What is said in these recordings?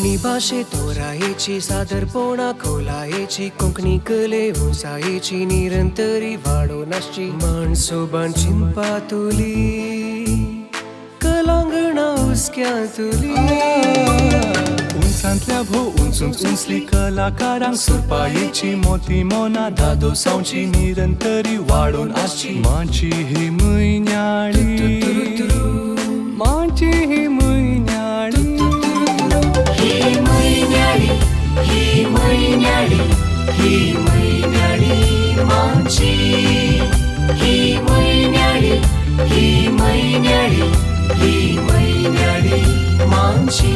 कोंकणी भाषे तोरायेची सादरपणा खोलायेची कोंकणी कले उंचायेची निरंतरी वाडोवनाची माणसोबान चिंपातुली कलांगणा हुस्क्यांतुली उंचांतल्या भोव उंचूंच उंचली कलाकारांक सुरपायेची मोती मोना दादो सावची निरंतरी वाडोवन आसची मांची ही म्हयन्याळी मांची ही म्हयन्याळी ही म्हयन्याळी ही म्हयन्याळी ही म्हयन्याळी मांची ही म्हयन्याळी ही म्हयन्याळी ही म्हयन्याळी मांची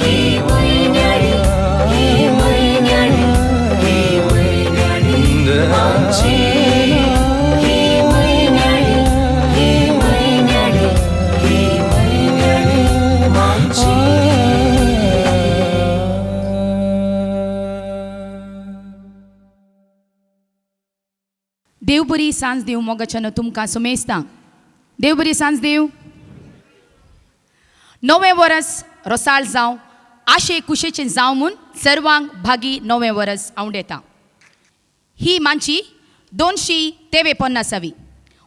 ही म्हयन्याळी ही म्हयन्याळी ही म्हयन्याळी मांची ही म्हयन्याळी ही म्हयन्याळी ही म्हयन्याळी मांची. देव बरी सांज देव मोगाच्यान तुमकां सुमेस्तां. देव बरी सांज देव. नवें वर्स रोसाळ जावं आशे कुशेचें जावं म्हूण सर्वांक भागी नवें वर्स आवडेता. ही मांची 253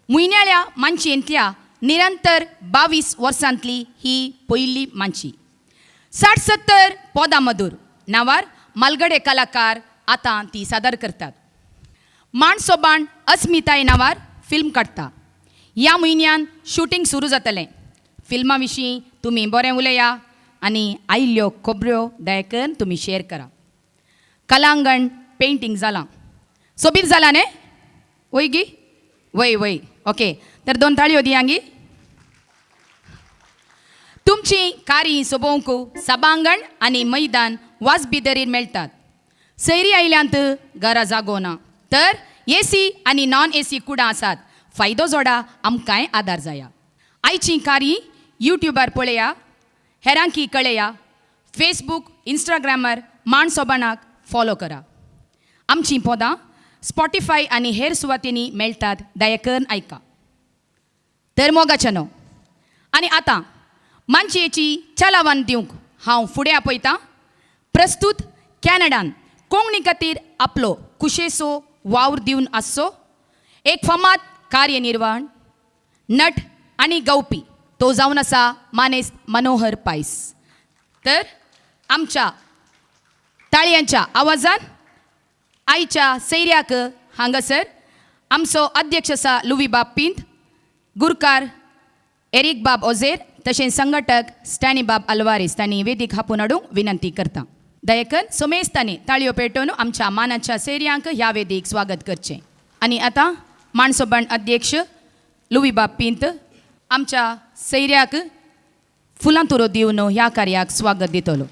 म्हयन्याळ्या मांचयेंतल्या निरंतर 22 वर्सांतली ही पयली मांची. 60-70 पोदा मधूर नांवार मालगडे कलाकार आतां ती सादर करतात. माणसोबाण अस्मिताय नांवार फिल्म काडटा. ह्या म्हयन्यान शूटिंग सुरू जातलें. फिल्मा विशीं तुमी बरें उलया आनी आयिल्ल्यो खबऱ्यो दया करून तुमी शेअर करा. कलांगण पेंटींग जालां. सोबीत जालां न्ही? वय गी वय वय ओके. तर 2 ताळयो दियांगी. तुमची कारी सोबोवंक सभांगण आनी मैदान वाजबिदरीर मेळटात. सैरी आयल्यांत घरा जागो ना तर एसी आनी नॉन एसी कुडां आसात. फायदो जोडा आमकांय आदार जाया. आयची कारी यूट्यूबार पळया, हेरांकी कळया. फेसबूक इंस्टाग्रामार माणसोबाणाक फॉलो करा. आमचीं पोदां स्पॉटिफाय आनी हेर सुवातींनी मेळटात. दया करून आयका. तर मोगाच्यानो आनी आतां मांचयेची चलावन दिवंक हांव फुडें आपयतां. प्रस्तूत कॅनडान कोंकणी खातीर आपलो कुशेचो वावर दिवन आसचो एक फामाद कार्यनिर्वाहण नट आनी गावपी तो जावन आसा मानेस्त मनोहर पायस. तर आमच्या ताळयांच्या आवाजान आयच्या सैऱ्याक हांगासर आमचो अध्यक्ष आसा लुवी बाब पिंत, गुरकार एरिक बाब ओझेर तशेंच संघटक स्टॅनी बाब आल्वारेस तांणी वेदीक हापून हाडूंक विनंती करता. दयेकन सोमेस्तांनी ताळयो पेटोवन आमच्या मानाच्या सैर्यांक ह्या वेदीक स्वागत करचें. आनी आतां माणसोबाण अध्यक्ष लुवी बाब पिंत आमच्या सैऱ्याक फुलां तुरो दिवन ह्या कार्याक स्वागत दितलो.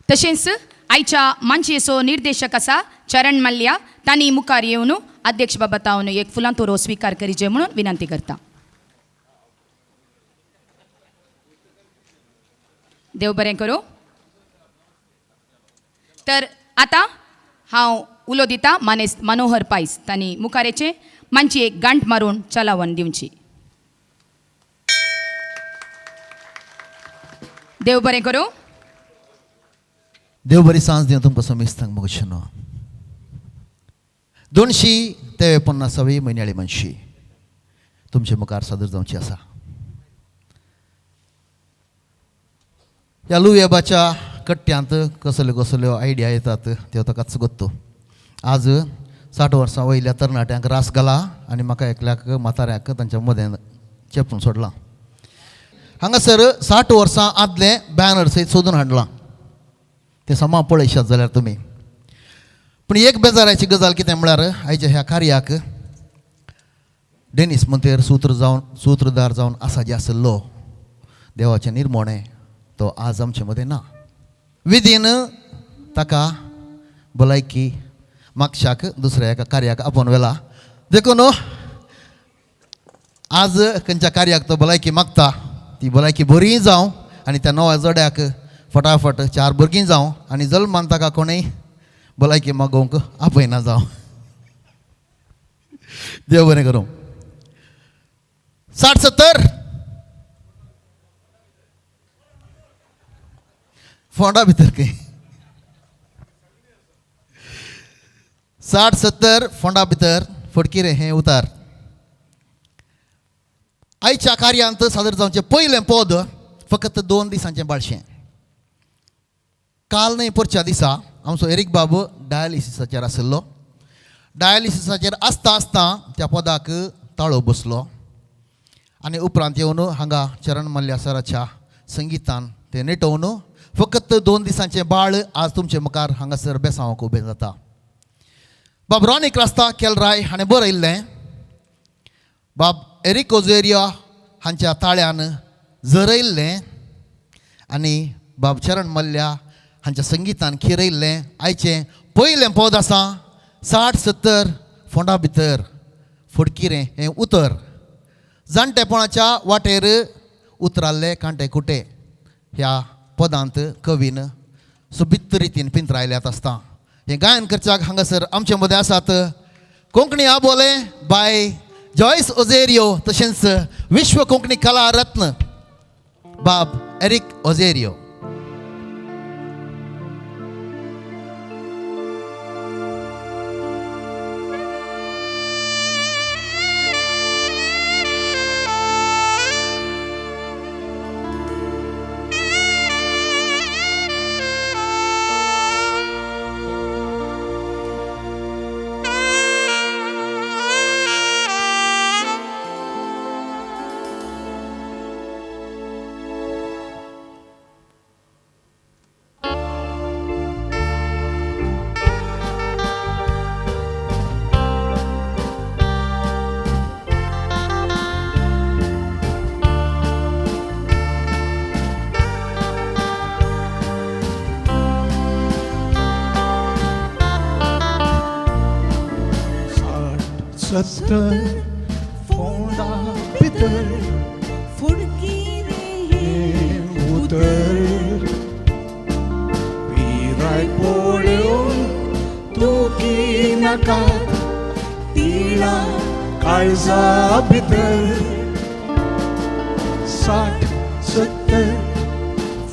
तशेंच आयच्या मांचयेचो निर्देशक आसा चरण मल्ल्या तांणी मुखार येवन अध्यक्ष बाबतावन एक फुलां तुरो स्विकार करीचे म्हणून विनंती करता. देव बरें करूं. तर आतां हांव उलो दिता मानेस्त मनोहर पायस तांणी मुखारेचे मांची एक गांठ मारून चलावण दिवची. देव बरें करूं. देव बरी सांज दिवं तुमकां समेस्तांक मोगाच्यान. 253 म्हयन्याळी मांची तुमचे मुखार सादर जावची आसा. ह्या लुयबाच्या कट्ट्यांत कसल्यो कसल्यो आयडिया येतात त्यो ताकाच गोत्तो. आज 60 वर्सां वयल्या तरणाट्यांक रास घाला आनी म्हाका एकल्याक म्हाताऱ्याक तांच्या मदें चेपून सोडलां. हांगासर 60 वर्सां आदलें बॅनर सयत सोदून हाडलां. तें समा पळयशात जाल्यार तुमी. पूण एक बेजाराची गजाल कितें म्हळ्यार आयच्या ह्या कार्याक डेनीस मंतेर सूत्रधार जावन आसा जे आसलो देवाचें निर्मोणें तो आज आमचे मदें ना. विधीन ताका भलायकी मागशाक दुसऱ्या एका कार्याक आपोवन व्हेला. देखून आज खंयच्या कार्याक तो भलायकी मागता ती भलायकी बरी जावं आनी त्या नव्या जोड्याक फटाफट 4 भुरगीं जावं आनी जल्मान ताका कोणेंय भलायकी मागोवंक आपयना जावं. देव बरें करूं. 60-70 फोंडा भितर खंय 60-70 फोंडा भितर फडकी रे हें उतार. आयच्या कार्यांत सादर जावचें पयलें पद फकत 2 दिसांचें बाळशें. काल न्हय परच्या दिसा आमचो एरिक बाबू डायलिसिसाचेर आसलो. डायलिसिसाचेर आसता आसता त्या पदाक ताळो बसलो आनी उपरांत येवन हांगा चरण मल्ल्या सराच्या संगितान ते नेटोवन फकत 2 दिसांचें बाळ आज तुमचे मुखार हांगासर बेसांवाक उबें जाता. बाब रॉनी क्रास्ता केलराय हाणें बरयल्लें. बाब एरिक ओझेरिया हांच्या ताळ्यान झरयल्लें आनी बाब चरण मल्ल्या हांच्या संगितान खिरयल्लें आयचें पयलें पद आसा 60-70 फोंडा भितर फडकी रे हें उतर. जाणटेपणाच्या वाटेर उतराल्ले कांटे कुटे ह्या पदांत कवीन सोबीत रितीन पिंतरायल्यात आसता. हें गायन करच्याक हांगासर आमचे मदें आसात कोंकणी आबोले बाय जॉयस ओझेरियो तशेंच विश्व कोंकणी कला रत्न बाब एरिक ओझेरियो. सत्तर फोंडा भितर फुडकी रे उतर पिराय पळोवन तूं नाका तिळा काळजा भितर 60-70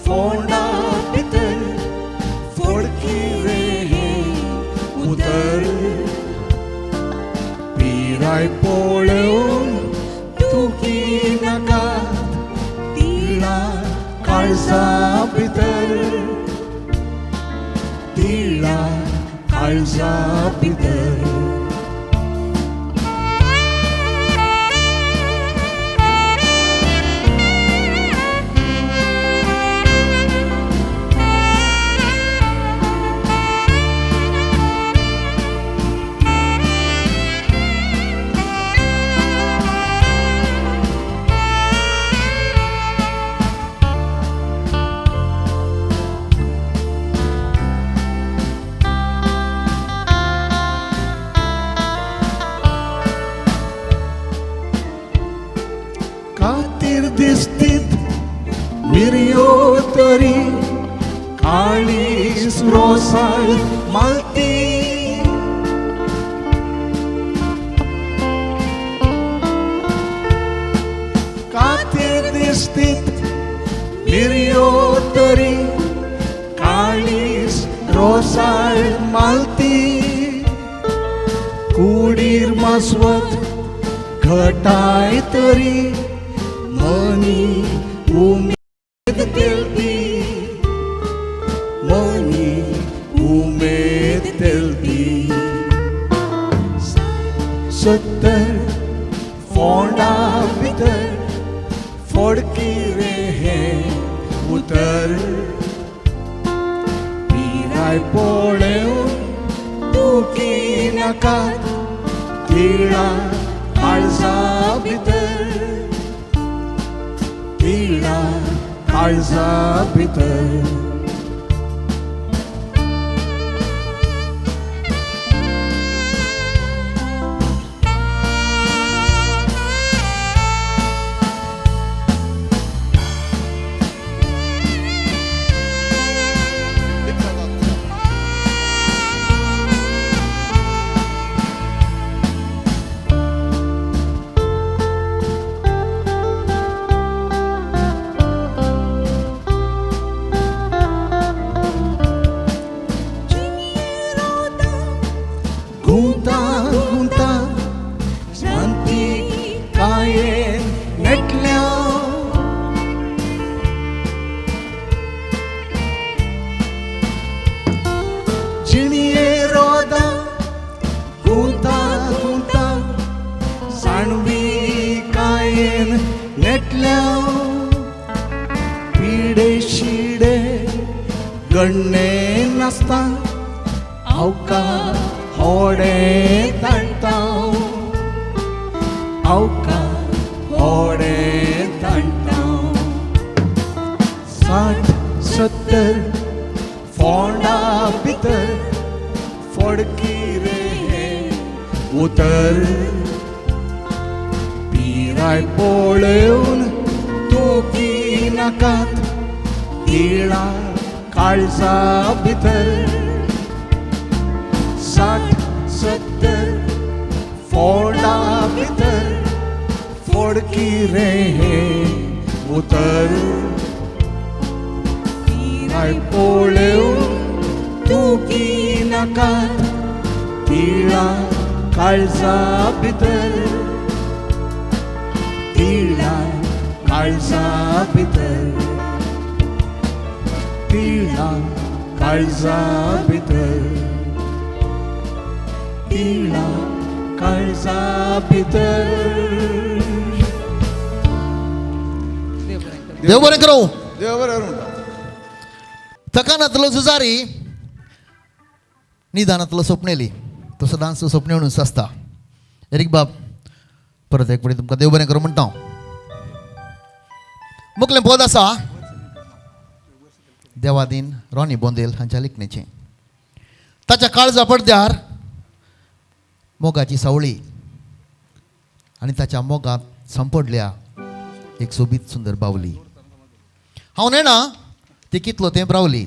फोंडा भितर फुडकी रे उतर पिराय पळोवन तूं नाका तिळा काळजा भितर तिळा काळजा भितर खातीर दिसतीत मिरयो तरी काळीस रोसाळ मालती खातीर दिसतीत मिरयो तरी काळीस रोसाळ मालती कुडीर मासवत घटाय तरी मनी उमेद तेलती मनी उमेद तेलती 70 फोंडा भितर फडकी रे हें उतर पिराय पळोवन तूं नाका तिळा काळजा भितर तिळा काळजा भितर गण्णे नासता हावका होडे ताणता हावका होडे ताणता 60-70 फोंडा भितर फडकी रे उतर पिराय पळोवन तूं नाकात तिळा काळजा भितर 60-70 फोंडा भितर फडकी रे उतर पिराय पळोवन तूं नाकात तिळा काळजा भितर तिळा काळजा भितर तिळा काळजा भितर तिळा काळजा भितर. देव बरें करूं. देव बरें करूं. थकानांतलो झुजारी निदानांतलो स्वप्नेली तो सदांच स्वप्न म्हणून आसता. एरीक बाब परत एक फावटी तुमकां देव बरें करूं म्हणटा हांव. मुखलें पद आसा देवादीन रॉनी बोंदेल हांच्या लिखणेचें. ताच्या काळजा पडद्यार मोगाची सावळी आनी ताच्या मोगांत संपडल्या एक सोबीत सुंदर बावली. हांव नेना ती कितलो तेंप रावली.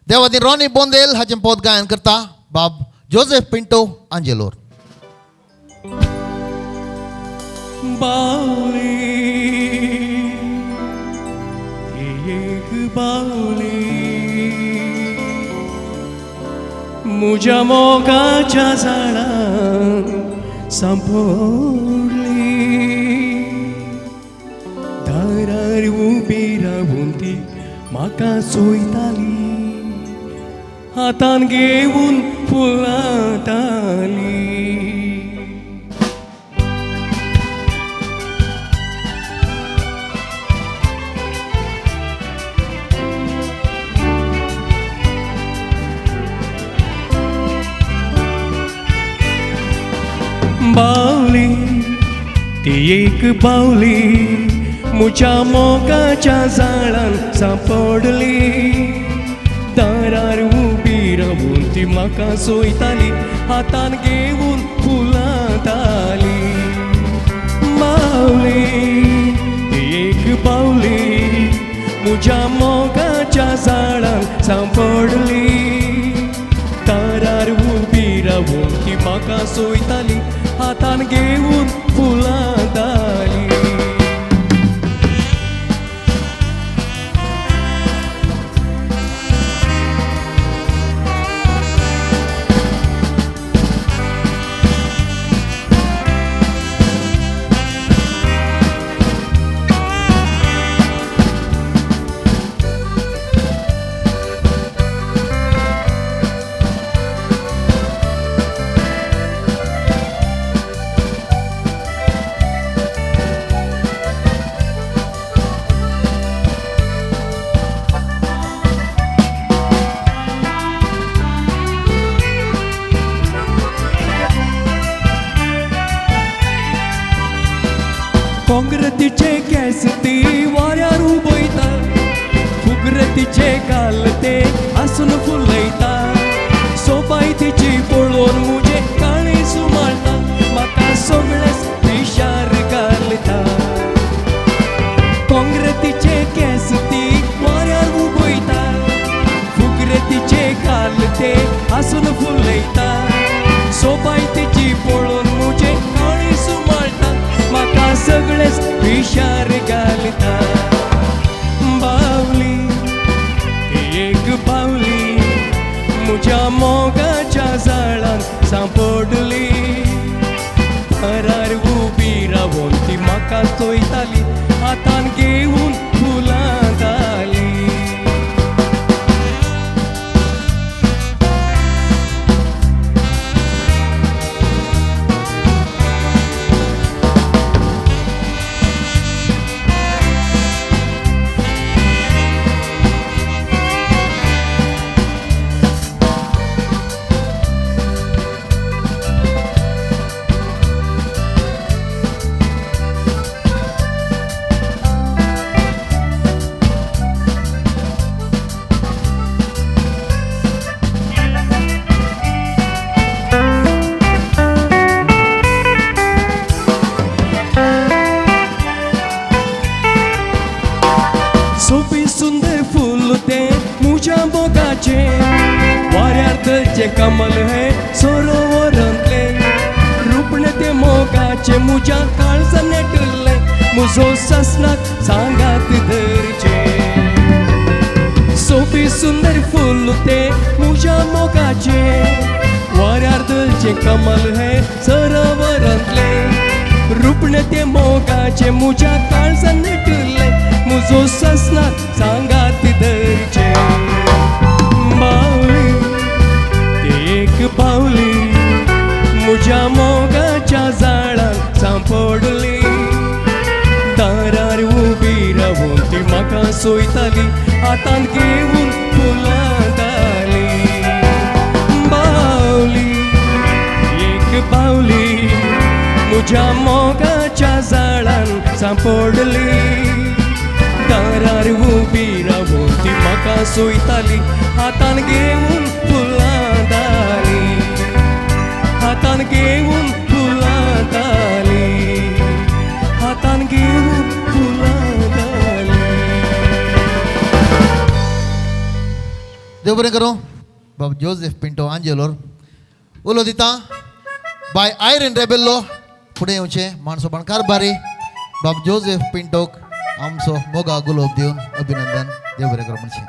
देवादीन रॉनी बोंदेल हाचें पद गायन करता बाब जोसेफ पिंटो आंजेलोर. बावली एक बावली म्हज्या मोगाच्या झाडां सांपडली. दारार उबी रावून ती म्हाका चोयताली हातान घेवन फुलांताली. बावली ती एक बावली म्हज्या मोगाच्या झाडान सांपडली. दारार उबी रावून ती म्हाका सोयताली हातान घेवन फुलांताली. बावली ती एक बावली म्हज्या मोगाच्या झाडान सांपडली. दारार उबी रावून ती म्हाका सोयताली हातान घेवन फुलांताली. काँग्रेसीचे केस ती वाऱ्यार उबयता फुगरतीचे गाल ते आसून फुलयता. सोबायतीची पळोवन मुजे काळी सुमाळटा म्हाका सगळेच विशार घालता. काँग्रेसीचे केस ती वाऱ्यार उबयता फुगरतीचे गाल ते आसून फुलयता. सोबायतीची पळोवन मुजे काळी सुमाळटा म्हाका सगळेच विशार घालता. बावली एक बावली म्हज्या मोगाच्या झाडान सांपडली. दारार उबी रावून ती म्हाका चोयताली हातान घेवन फुलांताली. कमल है सरोवरांतले रुपणे ते मोगाचे मुज्या काळजा नेटले मुजो ससनाक सांगात धरचे सोपी सुंदर फूल ते मुज्या मोगाचे वाऱ्यार दलचे कमल है सरोवरांतले रुपणे ते मोगाचे मुज्या काळजा नेटले मुजो ससनाक सांगात धरचे बावली ते एक बावली मुज्या मोगाच्या जाळान सांपडली दारार उबी रावून ती म्हाका सोयताली हातान घेऊन फुलां घाली बावली एक बावली मुज्या मोगाच्या जाळान सांपडली दारार उबी रावून ती म्हाका सोयताली हातान घेऊन फुलां घाली हातान घेऊन फुलां घाली हातान घेऊन फुलां घाली देव बरें करूं बाब जोसेफ पिंटो आंजेलोर उलो दिता बाय आयरन रेबेल्लो फुडें येवचें माणसो बणकार बारी बाब जोसेफ पिंटोक आमचो मोगा गुलाब दिवन अभिनंदन देव बरें करूं म्हणचें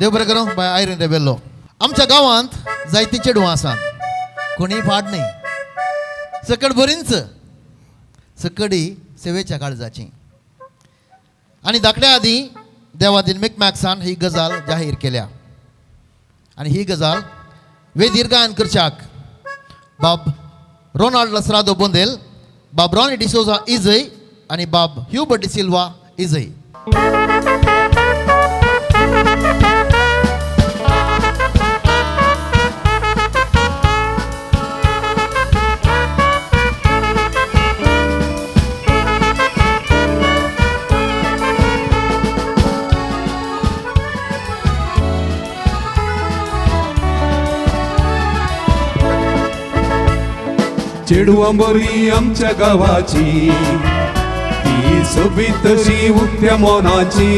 देव बरें करूं बाय आयरन रेबेल्लो आमच्या गांवांत जायतीं चेडवां आसात कोणीय फाड न्ही सकट बरींच सकडी सेवेच्या काळजाची आनी धाकट्या आदीं देवादीन मेकमॅक्सान ही गजाल जाहीर केल्या आनी ही गजाल वेदीर गायन करच्याक बाब रोनाल्ड लसरादो बोंदेल बाब रॉनी डिसोजा इजय आनी बाब ह्यूबर्ट डिसिल्वा इजय चेडवां बरी आमच्या गावाची ती सोबीत तशी उक्त्या मोनाची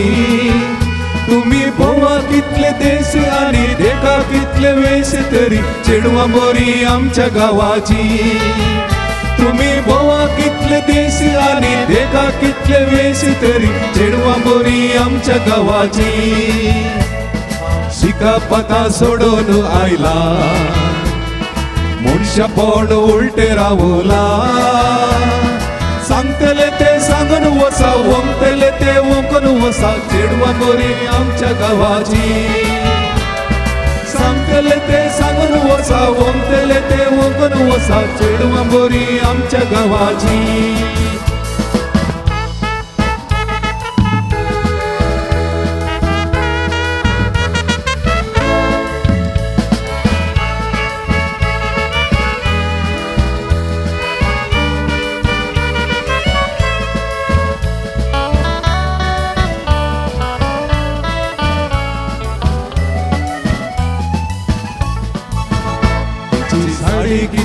तुम्ही पोवा कितले देश आणि देखा कितले वेश तरी चेडवां बरी आमच्या गावाची तुम्ही पोवा कितले देश आणि देखा कितले वेश तरी चेडवां बरी आमच्या गावाची शिका पता सोडून आयला मनशा पोड उलटे रावला सांगतले ते सांगून वसा वंकतले ते वंकून वसा चेडवां बरी आमच्या गावाची सांगतले ते सांगून वसा वंकतले ते वंकून वसा चेडवां बरी आमच्या गावाची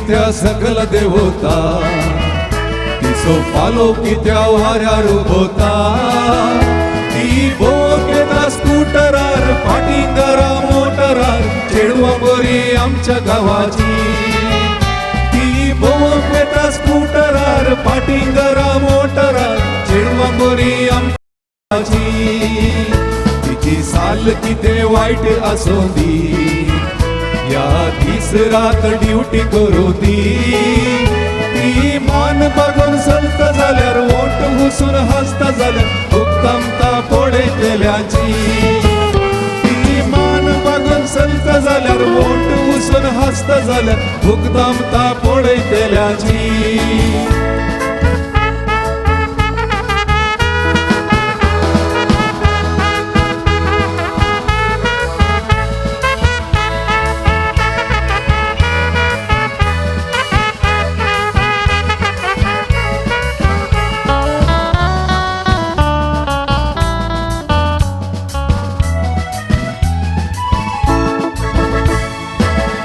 कित्या सकल देवता तिचो पालो कित्या वाऱ्यार उबोता ती बोक येता स्कूटरार पाटिंगरा मोटरार चेडवां बरी आमच्या गावाची ती बोक येता स्कूटरार पाटिंगरा मोटरार चेडवां बरी आमच्या गावाची तिची साल कितें वायट आसूं दी या दीस रात ड्युटी करू ती मान बघून चलता जाल्यार ओट घुसून हसता जाल्यार भुक्तामता पळयतल्याची ती मान बघून चलता जाल्यार ओट घुसून हसता जाल्यार भुक्तामता पळयतल्याची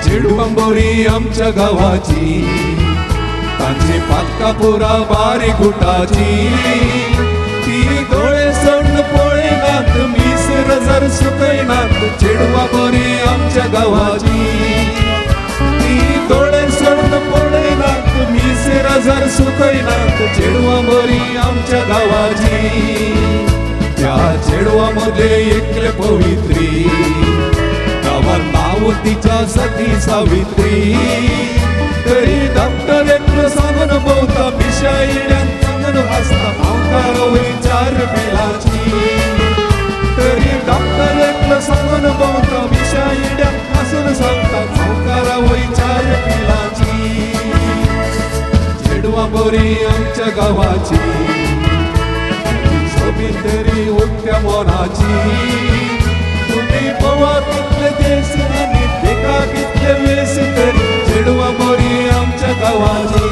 चेडवां बरी आमच्या गावाची तांची पातका पुरा बारी गुटाची ती दोळे सोडून पळयनात मीस रजर सुकयनात चेडवां बरी आमच्या गावाची दोळे सोडून पळयनात मिसेर जर सुकयनात चेडवां बरी आमच्या गावाची त्या चेडवा मध्ये एकले पवित्री गावात नाव तिच्या सती सावित्री तरी डॉक्टर एकलं सांगून भोवता पिशायड्यान सांगून वाचता भावकार विचार बिलाची तरी डॉक्टर एकलं सांगून भोवता पिशायड्यान पासून सांगता भावकार विचार बिलाची चेडवा बरी आमच्या गावाची सोबीतरी उक्त्या मोनाची तुम्ही पवा कितले देश आणि देखा कितले वेस तरी चेडवा बरी आमच्या गावाची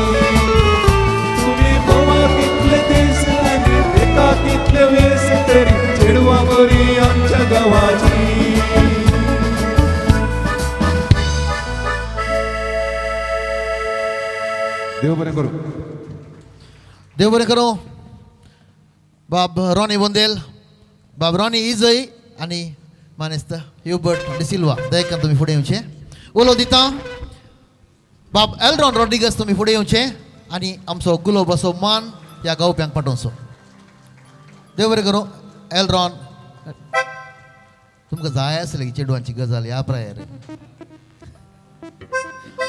तुम्ही पवा कितले देश आणि देखा कितले वेस तरी चेडवा बरी आमच्या गावाची देव बरें करू देव बरें करो बाब रॉनी बोंदेल बाब रॉनी इजय आनी मानेस्त ह्युबर्ट डिसिल्वा दयेकान तुमी फुडें येवचे उलो दिता बाब एल्रॉन रॉड्रिगस तुमी फुडें येवचे आनी आमचो गुलाब असो मान ह्या गावप्यांक पाठोवचो देव बरें करूं एल्रॉन तुमकां जाय आसलें की चेडवांची गजाल ह्या प्रायर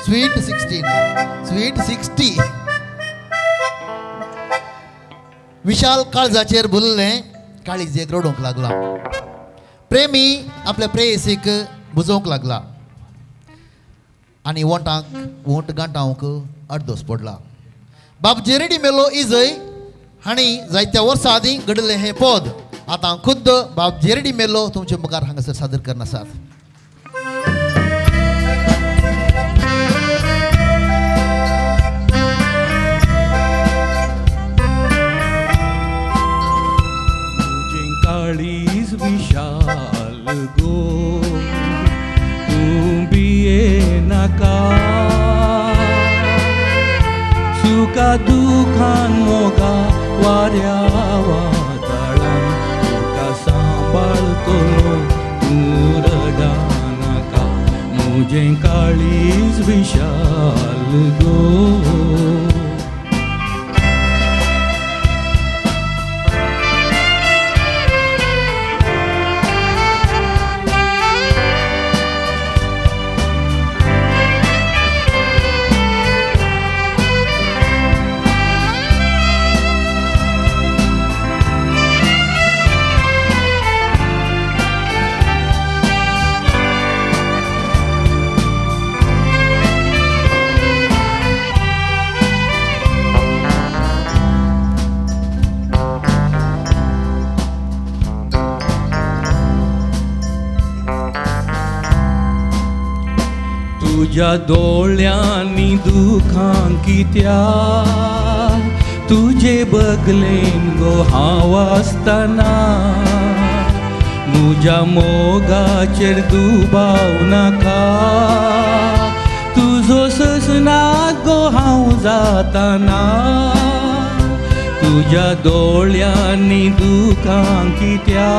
स्वीट 16 विशाल काळजाचेर भुल्लें काळीजेक रडोवंक लागला प्रेमी आपल्या प्रेयसीक बुजोवंक लागला आनी वोंट गांठावंक अर्दोस पडला बाब जेरेडी मेलो इजय हांणी जायत्या वर्सां आदीं घडलें हें पद आतां खुद्द बाब जेरेडी मेलो तुमचे मुखार हांगासर सादर करन आसात काळीज विशाल गो तूं बिये नाका सुका दुखान मोगा वाऱ्या वादळान तुका सांबाळतो तूं रडा नाका म्हजें काळीज विशाल गो तुझ्या दोळ्यांनी दुखां कित्या तुझे बगलेन गो हांव आसतना म्हज्या मोगाचेर दुबाव नाका तुजो ससनाक गो हांव जातना तुझ्या दोळ्यांनी दुखां कित्या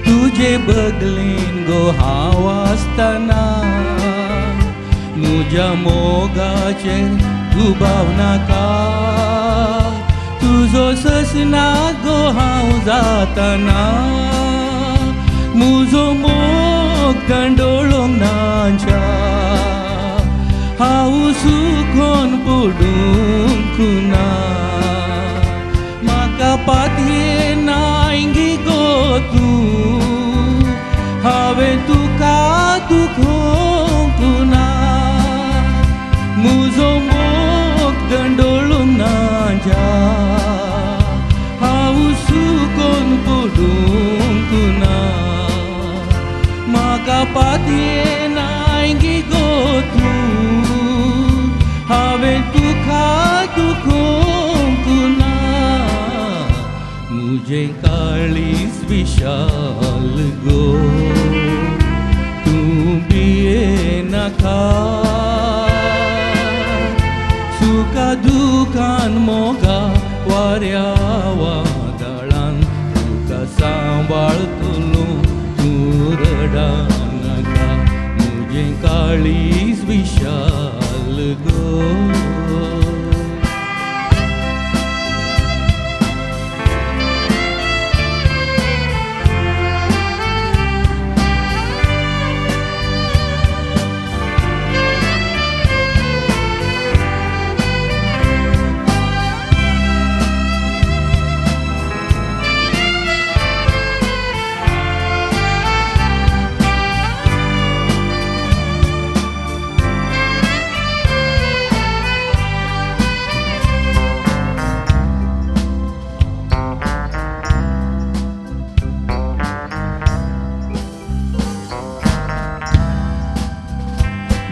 तुझे बगलेन गो हांव आसतना म्हज्या मोगाचेर दुबाव नाका तुजो ससनाक गो हांव जातना म्हजो मोग गंडोळोंक नाच्या हांव सुखोन पडूंक ना म्हाका पातये नांगी गो तूं हांवें तुका दुखोवंक ना म्हजो मोग गंडोळूंक नाच्या हांव सुकोन पडूंक ना म्हाका पातये नांगी गो तूं हांवें तुका दुखोवंक ना म्हजें काळीज विशाल गो तूं बिये नाका सुका दुखान मोगा वाऱ्या वादळान तुका सांबाळतलो तूं रडा नाका म्हजें काळीज विशाल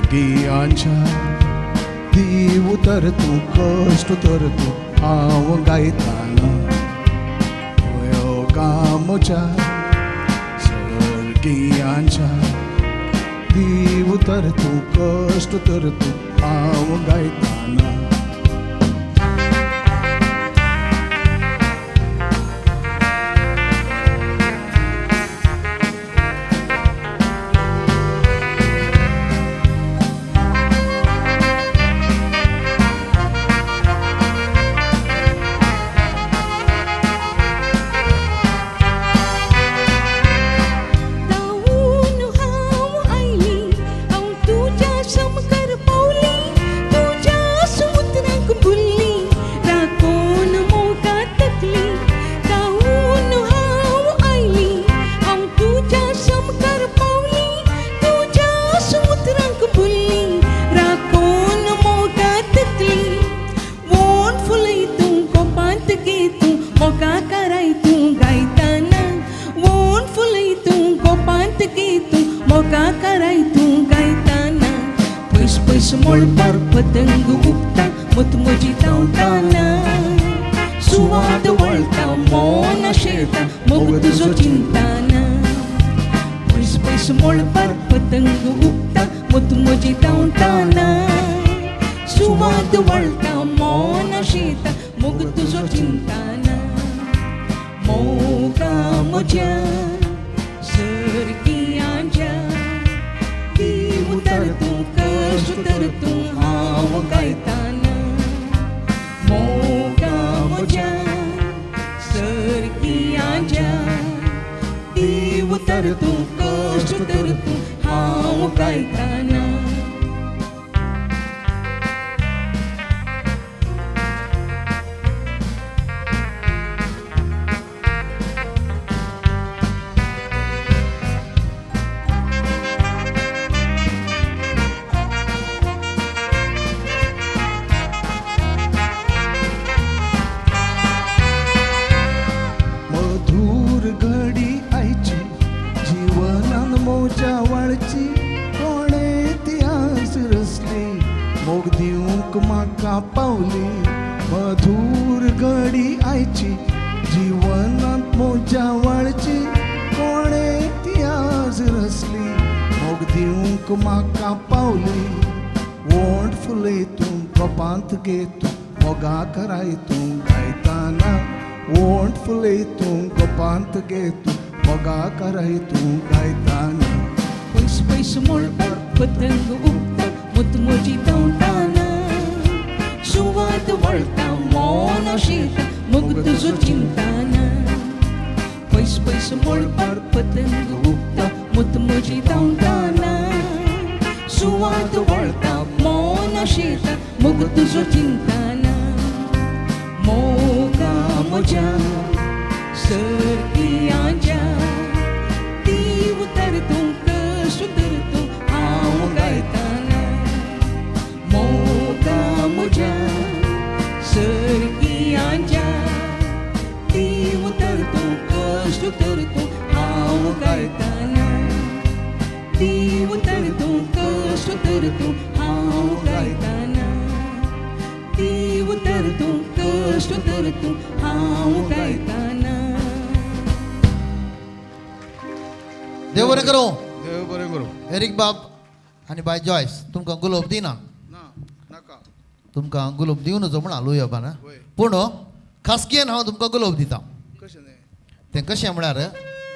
स्वर्गीयांच्या देव तर तू कष्ट तर तू हांव गायताना गामच्या स्वर्गीयांच्या देव तर तू कष्ट तर तू हांव गायताना ताऊन हांव आयली हांव तुज्या समकार पावली तुज्या सुत्रांक भुल्ली राखून मोगा तकली ताऊन हांव आयली हांव तुज्या समकार पावली तुज्या सुत्रांक भुल्ली राखून मोगा तकली वोण फुलय तूं कोपांत घे तूं मोगा कराय तूं गायताना वोण फुलय तूं कोपांत घे तूं मोगा कराय तूं गायताना पयस पयस मोळपार पतंग उगता मुतमुजी धांवताना सुवाद वळटा मोन शेता मोग तुजो चिंताना पयस पयस मोळपार पतंग उगता मुतमुजी धांवताना सुवाद वळटा मोन शेता मोग तुजो चिंताना मोगा म्हज्या सर्गियांच्या देव तर तूं कष्ट तर तूं हांव गायताना मोगा म्हज्या सर्गियांच्या देव तर तूं कष्ट तर तूं हांव गायताना मधुर घडी आयची जीवनान मोज्या वाळची कोणे इतिहास रचली मोग दिवंक म्हाका पावली मधुर घडी आयची जीवनांत मोज्या वाळची कोणे इतिहास रचली मोग दिवंक म्हाका पावली वोंट फुलय तूं कोपांत घे तूं मोगा कराय तूं गायताना वोंट फुलय तूं कोपांत घे तूं मोगा कराय तूं गायताना पयस पयस मोळपार पतंग उगता मुतमुजी धांवताना सुवाद वळटा मोन शेता मोग तुजो चिंताना पयस पयस मोळपार पतंग उगता मुतमुजी धांवताना सुवाद वळटा मोन शेता मोग तुजो चिंताना मोगा म्हज्या सर्गियांच्या देव तर तूं कष्ट तर तूं हांव गायताना मोगा म्हज्या सर्गियांच्या देव तर तूं कष्ट तर तूं हांव गायताना देव तर तूं कष्ट तर तूं हांव गायताना देव तर तूं कष्ट तर तूं हांव गायताना देव बरें करूं देव बरें करूं एरिक बाब आनी बाय जॉयस तुमकां गुलाब दिना ना नाका तुमकां गुलाब दिवं नजो म्हण हालूं येवपा ना वय. पूण खासगेन हांव तुमकां गुलाब दिता कशें न्ही तें कशें म्हळ्यार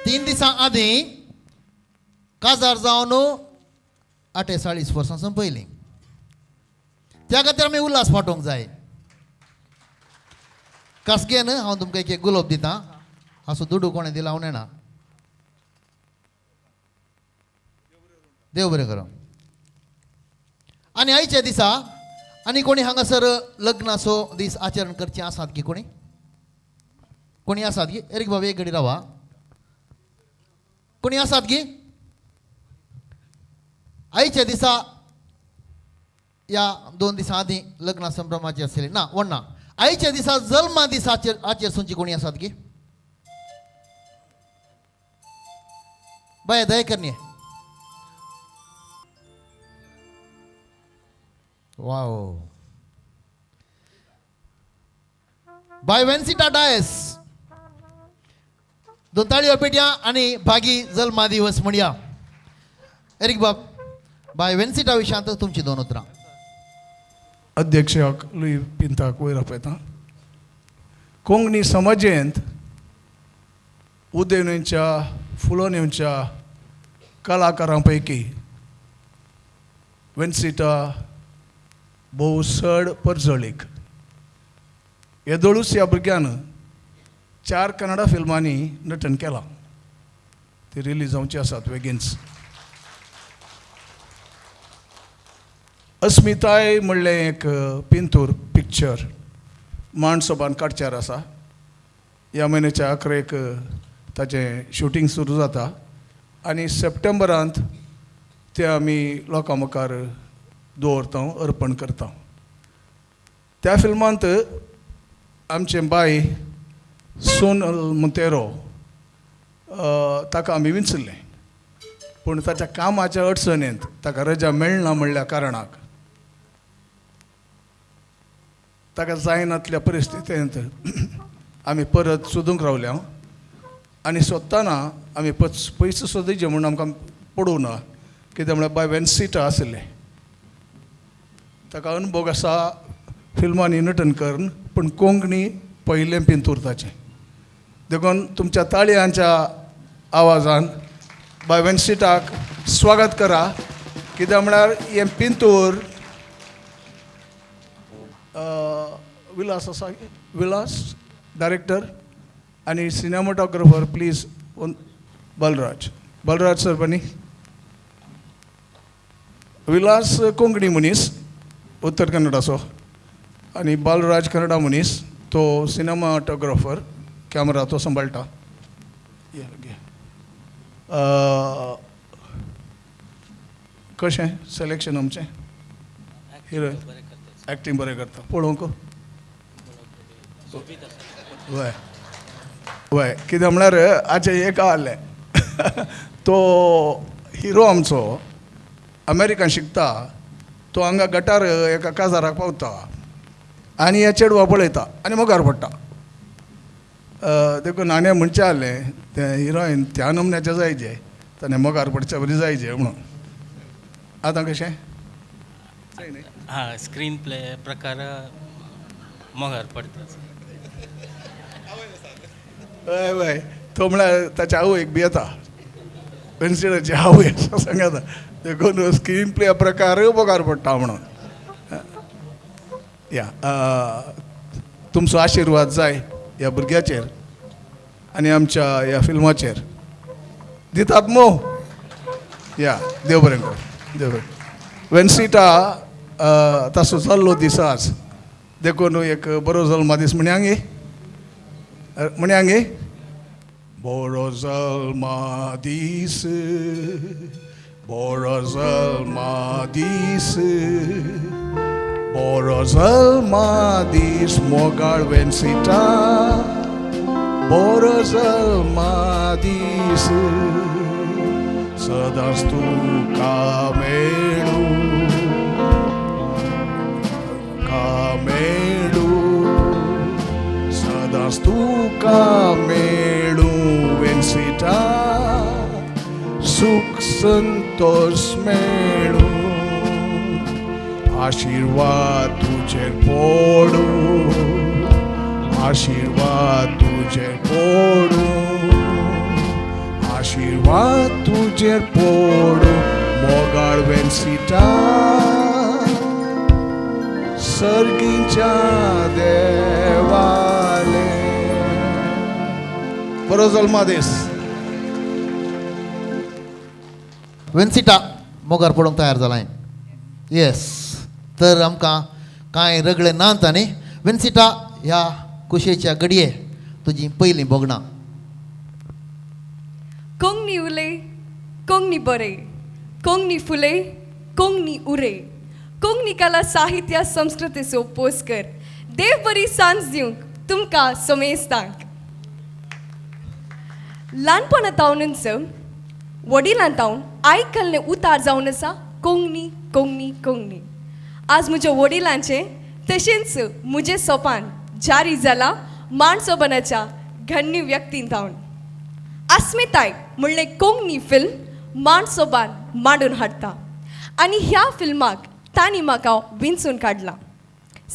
3 दिसां आदीं काजार जावन 48 वर्सां संपयलीं त्या खातीर आमी उल्हास फाटोवंक जाय खासगेन हांव तुमकां एक गुलाब दितां हाचो दुडू कोणें दिला हांव नेना देव बरें करूं आनी आयच्या दिसा आनी कोणी हांगासर लग्नाचो दीस आचरण करचें आसात की कोणी आसात की एरिक बाबा एक घडी रावा कोणी आसात की आयच्या दिसा या 2 दिसां आदीं लग्ना संभ्रमाची आसलेली ना वण्णा आयच्या दिसा जल्मा दिसा आचरसूंची कोणी आसात की बाय दया करणे वाव. बाय वेन्सिटा डायस. दोन ताळयो पेटया आणि भागी जल्मा दिवस म्हणया. एरिक बाब, बाय वेन्सिटा विशांत तुमची दोन उतरां. अध्यक्षाक लुई पिंताक वयर आपयता. कोंकणी समाजेंत उदेंच्या फुलोन्यांच्या कलाकारां पैकी वेन्सिटा भोव चड परजळीक. येदोळूच ह्या भुरग्यान 4 कन्नडा फिल्मांनी नटन केलां. ती रिलीज जावची आसात बेगीनच. अस्मिताय म्हणलें एक पिंतूर पिक्चर माणसोबान काडच्यार आसा. ह्या म्हयन्याच्या 11 ताचें शूटिंग सुरू जाता आनी सप्टेंबरांत तें आमी लोकां मुखार दवरता, अर्पण करता. त्या फिल्मांत आमचे बाय सोनल मोंतेरो ताका आमी विंचल्लें, पूण ताच्या कामाच्या अडचणेंत ताका रजा मेळना म्हणल्या कारणाक ताका जायनातल्या परिस्थितींत आमी परत सोदूंक रावल्या. आनी सोदतना आमी पयस सोदीचे म्हणून आमकां पडूं ना, कित्याक म्हळ्यार बाय वेन्सिटा आसलें. ताका अनुभव आसा फिल्मांनी नटन करून, पूण कोंकणी पयलें पिंतूर ताचें. देखून तुमच्या ताळयांच्या आवाजान बाय वेन्सिटाक स्वागत करा. कित्याक म्हळ्यार हें पिंतूर विलास आसा, विलास डायरेक्टर आनी सिनेमाटोग्राफर प्लीज बलराज सरपणी. विलास कोंकणी मनीस उत्तर कन्नडाचो आनी बालराज कन्नडा मनीस. तो सिनेमाटोग्राफर, कॅमेरा तो सांबाळटा. कशें सिलेक्शन आमचें? हिरोईन एक्टींग बरें करता. पळोवंक वय वय कित्याक म्हळ्यार आजचें एक आहलें तो हिरो आमचो अमेरिकान शिकता. तो हांगा गटार एका काजाराक पावता आनी हे चेडवा पळयता आनी मोगार पडटा. देखून हाणें म्हणचें आहलें तें हिरोईन त्या नमन्याचें जायचें, ताणें मोगार पडचे बरी जायचें म्हणून. आतां कशें? हां, स्क्रीन प्ले प्रकार मोगार पडटा. हय हय, तो म्हळ्यार ताच्या आवयक बी येता, वेन्सिटाची आवय सांगाता. देखून स्क्रीन प्ले प्रकार मोगार पडटा म्हणून. या तुमचो आशिर्वाद जाय ह्या भुरग्याचेर आनी आमच्या ह्या फिल्माचेर. दितात मो. या देव बरें कर, देव बरें. वेन्सिटा ताचो जाल्लो दीस आज. देखून एक बरो जल्मा दीस म्हणयांगे बरो जल्मा दीस, बरो जल्मा दीस, बरो जल्मा दीस मोगाळ वेन्सिटा. बरो जल्मा दीस सदांच तुका मेळू, सदांच तुका मेळू वेन्सिटा. सुख संतोष मेळू, आशिर्वाद तुजेर पडू, आशिर्वाद तुजेर पडू, आशिर्वाद तुजेर पडू मोगाळ वेन्सिटा. सर्गीच्या देवाले बरो जल्मा दीस. वेन्सिटा मोगार पडूंक तयार जालां. येस, तर आमकां कांय रगडे नात. आनी वेन्सिटा ह्या कुशेच्या घडये तुजी पयलीं बोगणां. कोंकणी उले, कोंकणी बरे, कोंकणी फुले, कोंकणी उरे, कोंकणी कला साहित्य संस्कृतीचो पोसकर. देव बरी सांज दिवंक तुमकां सोमेस्तांक. ल्हानपणांतावनूच वडिलांतावन आयकल्लें उतार जावन आसा कोंकणी, कोंकणी, कोंकणी. आज म्हज्या वडिलांचे तशेंच म्हजे सोपान जारी जाला माणसोबनाच्या घन्य व्यक्तीन जावन अस्मिताय म्हणलें कोंकणी फिल्म माणसोबान मांडून हाडटा आनी ह्या फिल्माक तांणी म्हाका विंचून काडला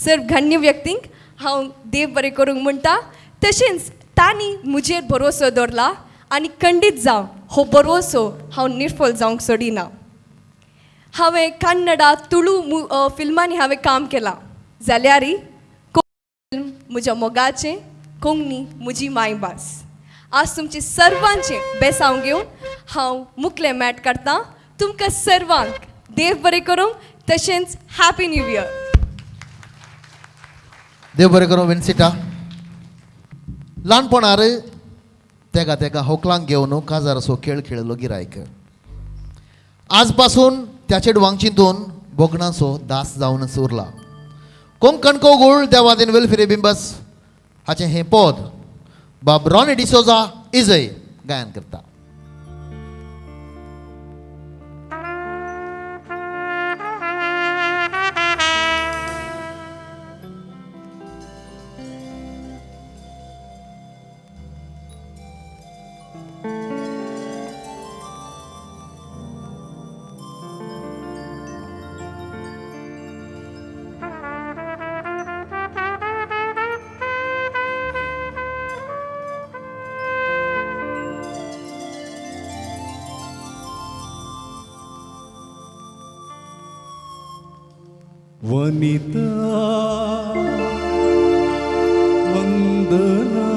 सर्व घन्य व्यक्तींक हांव देव बरें करूंक म्हणटा तशेंच तांणी म्हजेर भरोसो दवरला आनी खंडीत जावन हो भरोसो हांव निर्फळ जावंक सोडिना हांवें कन्नडा तुळू फिल्मांनी हांवें काम केलां जाल्यारय फिल्म म्हज्या मोगाचें कोंकणी म्हजी मायभास आज तुमचे सर्वांचे बेसांव घेवन हांव मुखलें मॅट करतां तुमकां सर्वांक देव बरें करूं तशेंच हॅपी न्यू इयर देव बरें करूं विन्सिटा ल्हानपणार तेका होकलांक घेवन काजाराचो खेळ खेळलो गिरायक आज पासून त्याचे डोळ्यांक चिंतून बोगणाचो दास जावनच उरला कोंकण कोगुळ देवादीन वेलफेरे बिंबस हाचें हें पद बाब रॉनी डिसोजा इजय गायन करता वनिता वंदना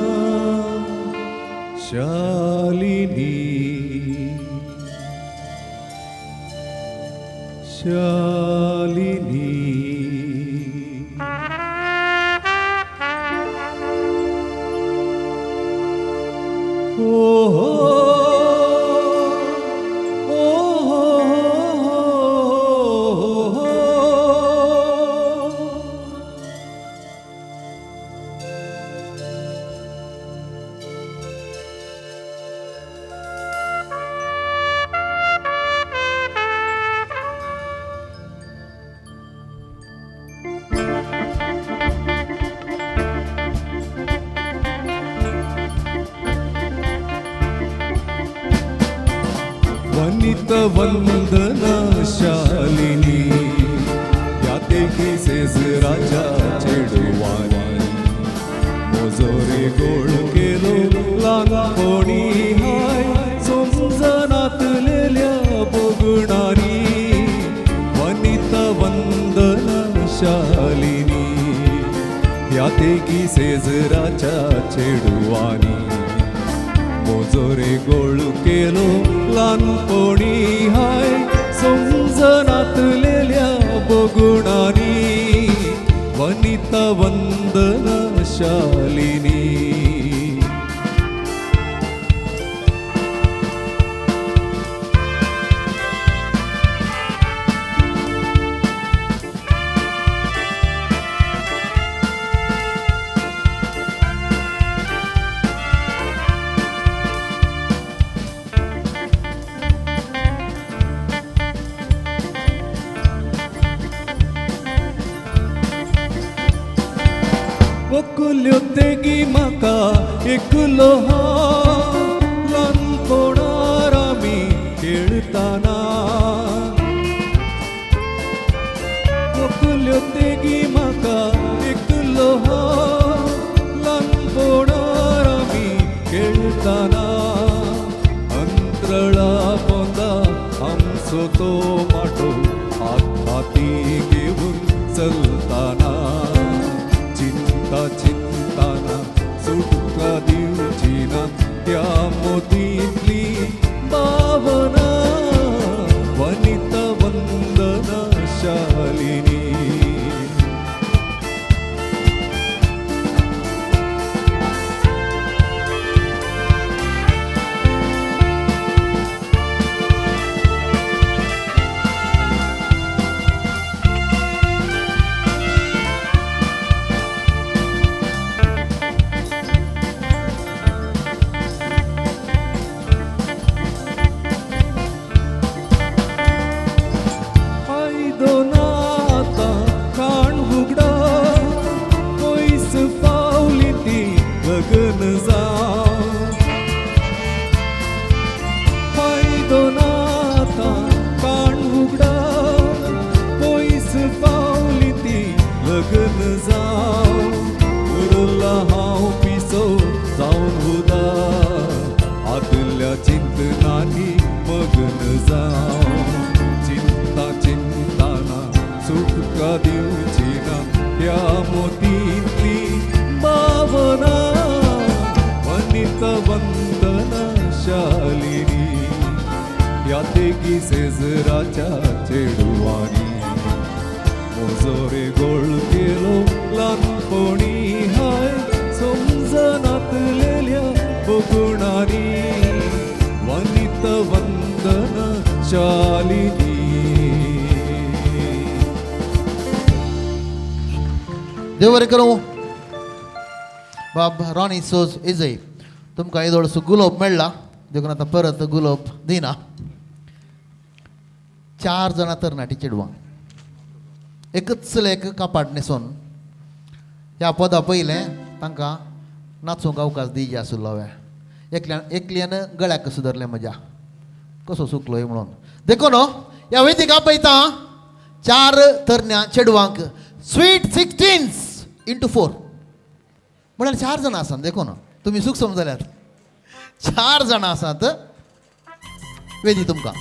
शालिनी शालिनी ओ वनित वंदना शालिनी यातेकी सेज राजा चेडवानी मोजोरे गोळ केलो लागापोणी हाय समजनातलेल्या बोगणारी वनित वंदना शालिनी यातेकी सेज राजा चेडवानी मोजोरे गोळू केलो ल्हानपणी हाय समजनातलेल्या बोगुणानी वनिता वंदना शालिनी वकुल्यो तेगी म्हाका एकलो हा ल्हानपणार आमी खेळटाना वकुल्यो तेगी म्हाका एकलो हा ल्हानपणार आमी खेळटाना अंतरळा पोंदा आमचो तो माटो हाती घेवन चलताना चिंताना सुटका दिवची ना त्या मोतीतली भावना वनिता वंदना शालिनी सेजराच्या चेडवानी मोजोरे गोळ केलो ल्हानपणी हाय समजनातलेल्या बगुणानी वनित वंदन शालिनी देव बरें करूं बाब रॉनी सोज इजय तुमकां इदोळसो गुलाब मेळ्ळा देखून आतां परत गुलाब दिना 4 जाणां तरणाटी चेडवां एकच लेक कापाड न्हेसोन ह्या पदा पयलें तांकां नाचूंक अवकाश दिवचे आशिल्लो हांवें एकल्यान गळ्याक सुदरलें म्हज्या कसो चुकलो म्हणून देखून ह्या वेदिक आपयता 4 तरण्या चेडवांक स्वीट 16x4 म्हळ्यार 4 जाणां आसात देखून तुमी सुख समजल्यात 4 जाणां आसात वेदी तुमकां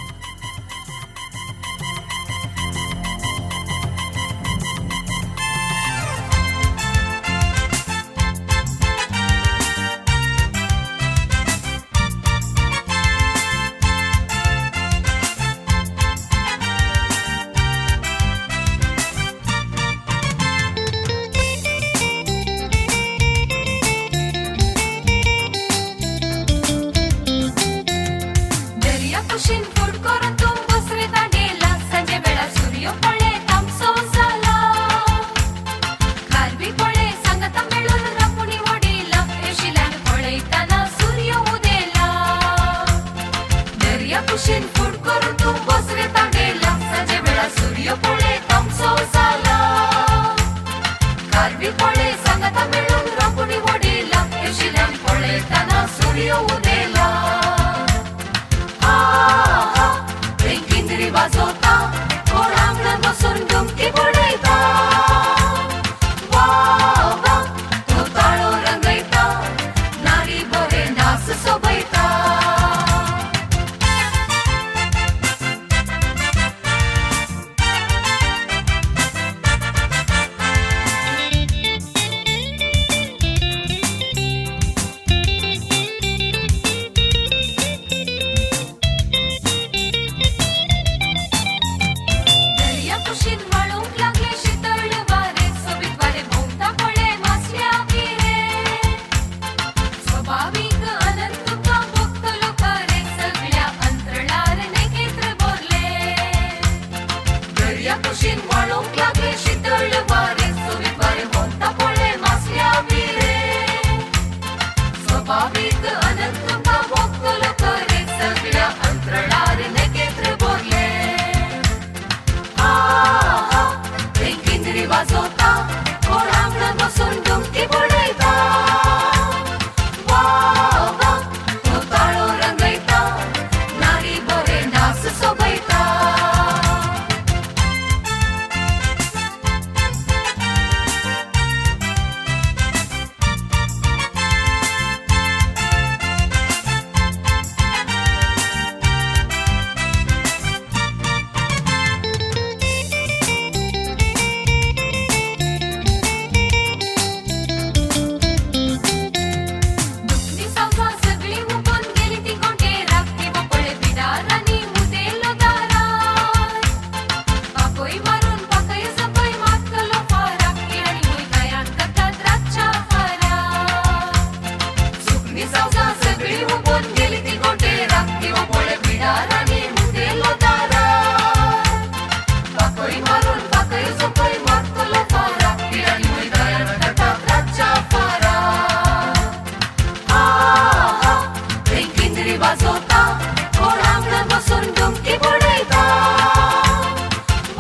दर्या कुशीन फूट करून तुम बसरे दांडेला संजे बेळा सूर्य पळे तामसो जाला खारबी पळे सांगता मेळून रापुणी वडीला एशिल्यान पळयताना सूर्य उदेला दर्या कुशीन फूट करून तुम बसरे दांडेला संजे बेळा सूर्य पळे तामसो जाला खारबी पळे सांगता मेळून रापुणी वडीला एशिल्यान पळयताना सूर्य उदेला वाजवता कोण आंगणात बसून डुमकी पडयता वा वा तो ताळो रंगयता नारी बरे नाच सोबयता दर्या कुशीन वाळूंक लागले शीतळ वारे सोबीत वारे भोवता पळे मासल्या विरे स्वाभाविक आनंद तुका भोगतलो खरे सगळ्या अंतरणार नेकेत्र भरले दर्या कुशीन वाळूंक लागले शीतळ वारे सोबीत वारे भोवता पळे मासल्या विरे स्वाभाविक आनंद तुका भोगतलो खरे सगळ्या अंतरणार नेकेत्र भरले किंदरी वाजवता कोण आंगणात बसून डुमकी पडयता वा वा तो ताळो रंगयता नारी बरे नाच सोबयता दुखणी सावजा सगळी मुकून गेली ती कोंडे राखती पळे बिडारांनी मुदेलो दारार पाकोई मारून पाकय सकय मातलो फाराक आणि मुयकायान करतात रातच्या फाराक दुखणी सावजा सगळी मुकून गेली ती कोंडे राखती पळे बिडारांनी मुदेलो दारार पाकोई मारून पाकय सकय मातलो फाराक आणि मुयकायान करतात रातच्या फाराक किंदरी वाजवता कोण आंगणात बसून डुमकी पडयता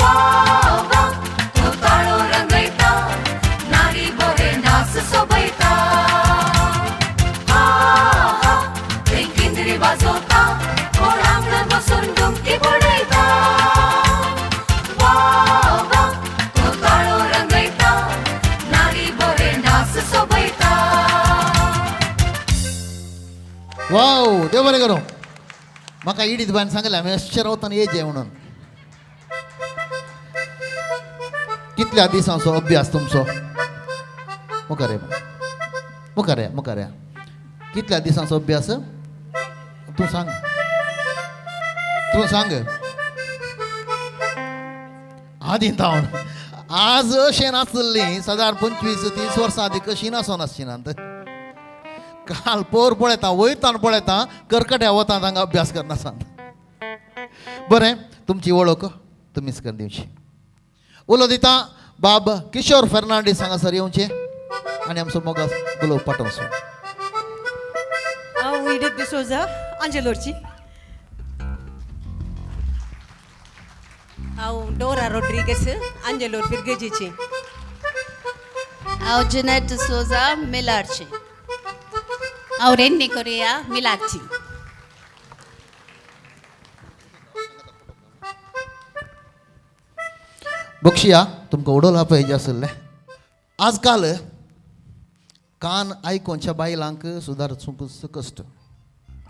वा वा तो ताळो रंगयता नारी बरे नाच सोबयता किंदरी वाजवता कोण आंगणात बसून डुमकी पडयता वा वा तो ताळो रंगयता नारी बरे नाच सोबयता वाव देव बरें करूं म्हाका इडीत बायन सांगलें हांवें अशें रावतना येजे म्हणून कितल्या दिसांचो अभ्यास तुमचो मुखार मुखार कितल्या दिसांचो अभ्यास तूं सांग आदी जावन आज अशें नासली सादारण 25-30 वर्सां आदी कशी नासो नासचिनात काल पोर पळयता वयतान पळयता कर्कट्या वता तांकां अभ्यास करना सांग बरें तुमची वळख तुमीच कर दिवची उलो दिता बाब किशोर फर्नांडीस हांगासर येवचे आनी आमचो मोगास उलोव पाठोवचो हांव इडीत डिसोजा आंजेलोरची हांव डोरा रोड्रिगेस आंजेलोर पिर्गेजीची हांव जुनेट डिसोजा मिलारची हांव रेन्नी कोरिया मिलारची बक्षिया तुमकां उडोवला पाहिजे आसले आजकाल कान आयकोनच्या बायलांक सुदारचूंक कश्ट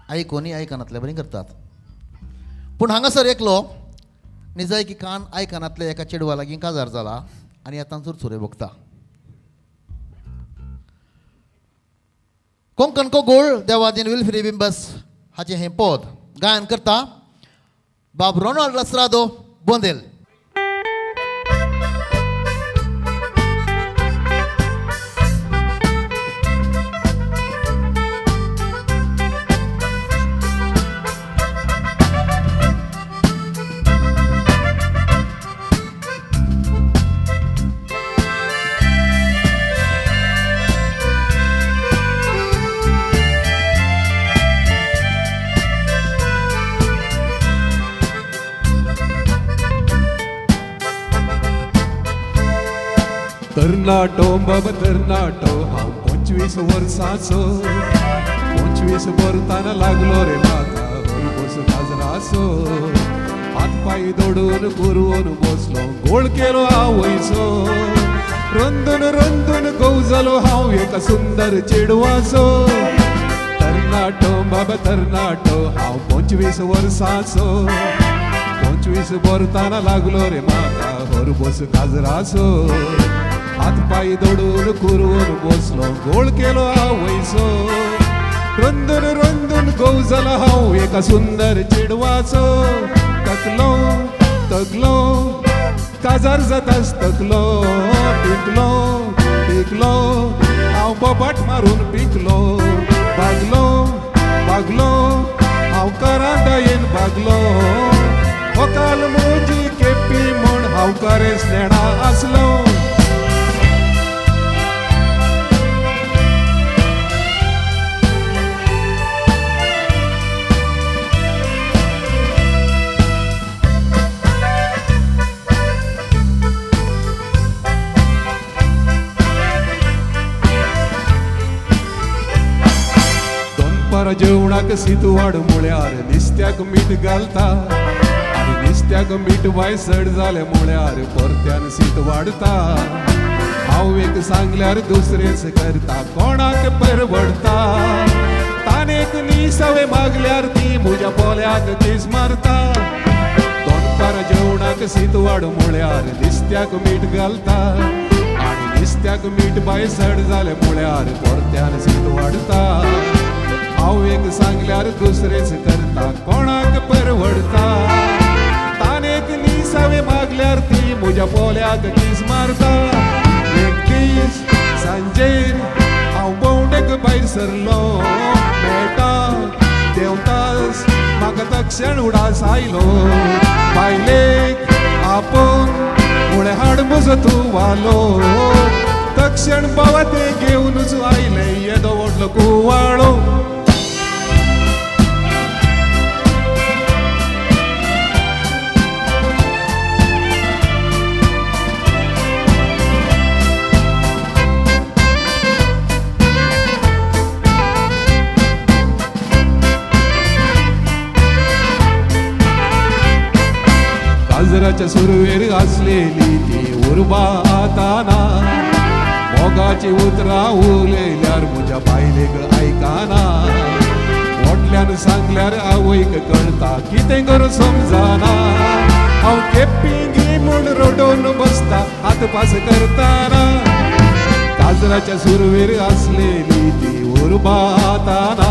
आयकोनी आयकानांतले बरें करतात पूण हांगासर एकलो निजाय की कान आयकानांतल्या एका चेडवा लागीं काजार जाला आनी आतां चुरचुरे भोगता कोंकण को गोळ देवादीन विल्फ्री बिंबस हाचें हें पद गायन करता बाब रोनाल्ड लसरादो बोंदेल तरणाटो बाबा तरणाटो हांव 25 वर्सांचो 25 परताना लागलो रे म्हाका बस काजराचो हात पाय दडून पुरवून बसलो गोळ केलो हांव वयचो रंदून रंदून गवजलो हांव एका सुंदर चेडवाचो तरणाटो बाबा तरणाटो हांव 25 वर्सांचो 25 परताना लागलो रे म्हाका बस काजराचो हात पाय दडून कुरवून बसलो गोळ केलो हांव वयचो रंदून रंदून गवजलो हांव एका सुंदर चेडवाचो तकलो तकलो काजार जाताच तकलो पिकलो पिकलो हांव बोबाट मारून पिकलो भागलो भागलो हांव करांडायेन भागलो वकाल मोजी केपी म्हूण हांव करेस नेणा आसलो जेवणाक सितवाड मुळ्यार निस्त्याक मीठ घालता आनी निस्त्याक मीठ वायसड जाले मुळ्यार परत्यान सीत वाडता हांव एक सांगल्यार दुसरेच करता कोणाक परवडता तानेक निसवे मागल्यार ती म्हज्या पोल्याक केस मारता दोनपार जेवणाक सितवाड मुळ्यार निस्त्याक मीठ घालता आनी निस्त्याक मीठ वायसड जाले मुळ्यार परत्यान सीत वाडता हांव एक सांगल्यार दुसरेच करता कोणाक परवडता तानेक निसावे मागल्यार ती म्हज्या पोल्याक केस मारता एक दीस सांजेर हांव भोंवडेक भायर सरलो मेळटा देंवतास म्हाका तक्षण उडास आयलो बायलेक आपूण मुळे हाड म्हजो तूं वालो तक्षण बाबा ते घेवनूच आयले येदो व्हडलो कुवाळो काजराच्या सुरवेर आसलेली ती उर्बाताना मोगाची उतरां उलयल्यार म्हज्या बायलेक आयकाना व्हडल्यान सांगल्यार आवयक कळटा कितें करूं समजना हांव केप्पी म्हूण रडोवन बसता हात पास करताना काजराच्या सुरवेर आसलेली ती उर्बाताना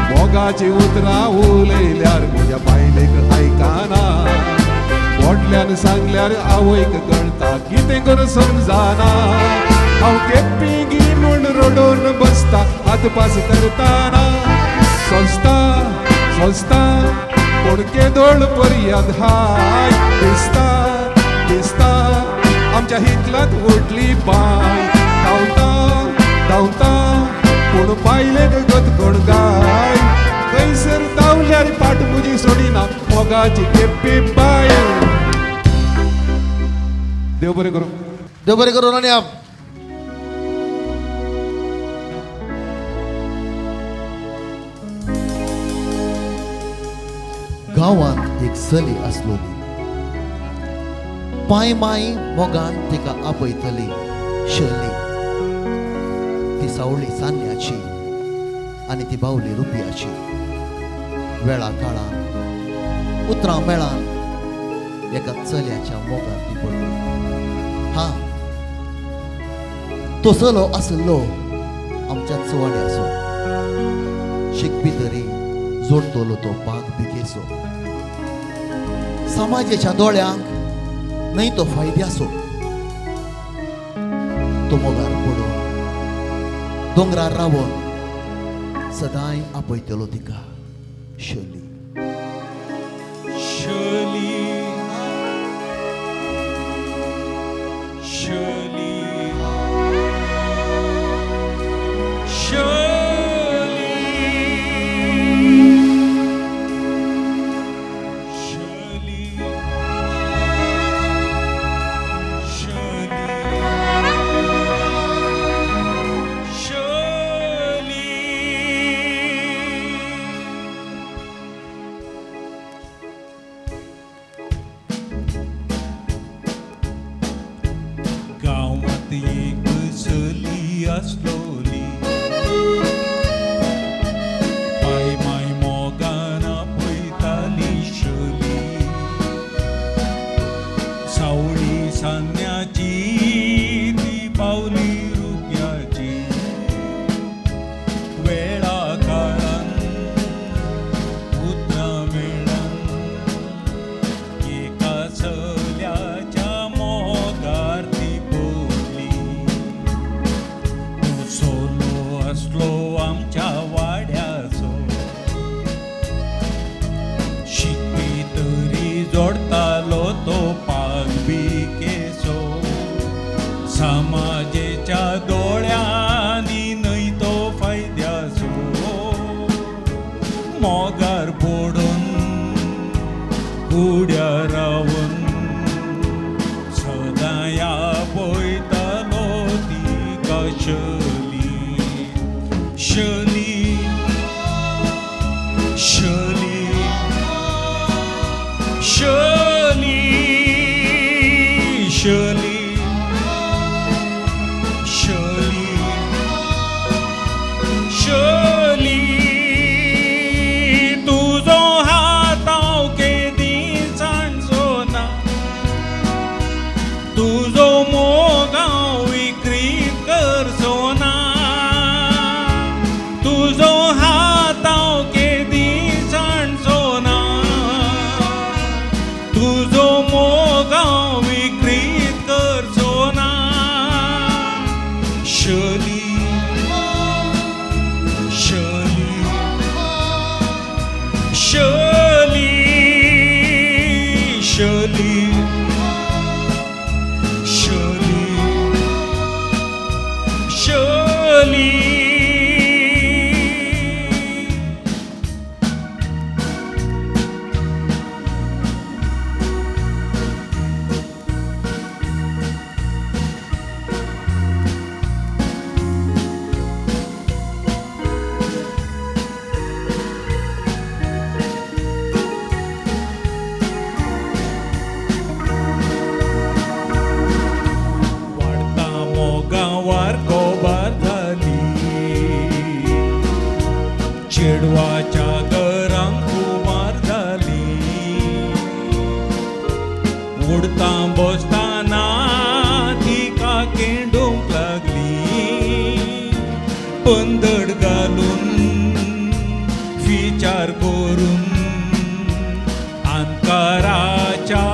मोगाची उतरां उलयल्यार म्हज्या बायलेक आयकाना व्हडल्यान सांगल्यार आवयक कळटा कितें करून समजाना हांव केप्पी गी म्हूण रडोन बसता हात पास करताना सोंसता सोंसता पूण केदोळ पर्यंत हाय दिसता दिसता आमच्या हितलांत व्हडली बाय धांवता धांवता पूण बायलेक गतकोण गाय खंयसर धांवल्यार पाट म्हजी सोडिना मोगाची केप्पी बाय देव बरें करूं देव बरें करून आणि गांवांत एक चली आसलोली पांय माय मोगान तिका आपयतली शली ती सावळी सान्याची आनी ती बावली रुपयाची वेळा काळान उतरां मेळान एका चल्याच्या मोगान ती पडली हा तो चलो आसलो आमच्या चवाड्याचो शिकपी तरी जोडतलो तो पाग बिकेसो समाजाच्या दोळ्यांक न्हय तो फायद्याचो तो मोगार पडून दोंगरार रावून सदांय आपयतलो तिका शली शली शली गावात एक चली आसलोली पाय माय मोगान पळयताली शली सावळी सान्याची ती पावली रुपयाची वेळा काळान उतरां मेळान एका चल्याच्या मोगार ती सोलो असलो आमच्या वाड्याचो शिकपी तरी जोडतालो तो पाग बिकेसो समाजेच्या दोळ्यांनी न्हय तो फायद्याचो मोगार पडून उड्या रावून सदां पळयतालो तिका शली शली शली शली शली शली तुजो हात हांव केदी सांजो ना तुजो मोग हांव विक्रीत करचो ना तुजो हात हांव केदी सांजो ना तुजो मोग हांव विक्रीत करचो ना शली शली शली शली शली शली चेडवाच्या घरांक कुमार जाली उडता बसताना तिका केंडूंक लागली पंदड घालून विचार करून अंकाराच्या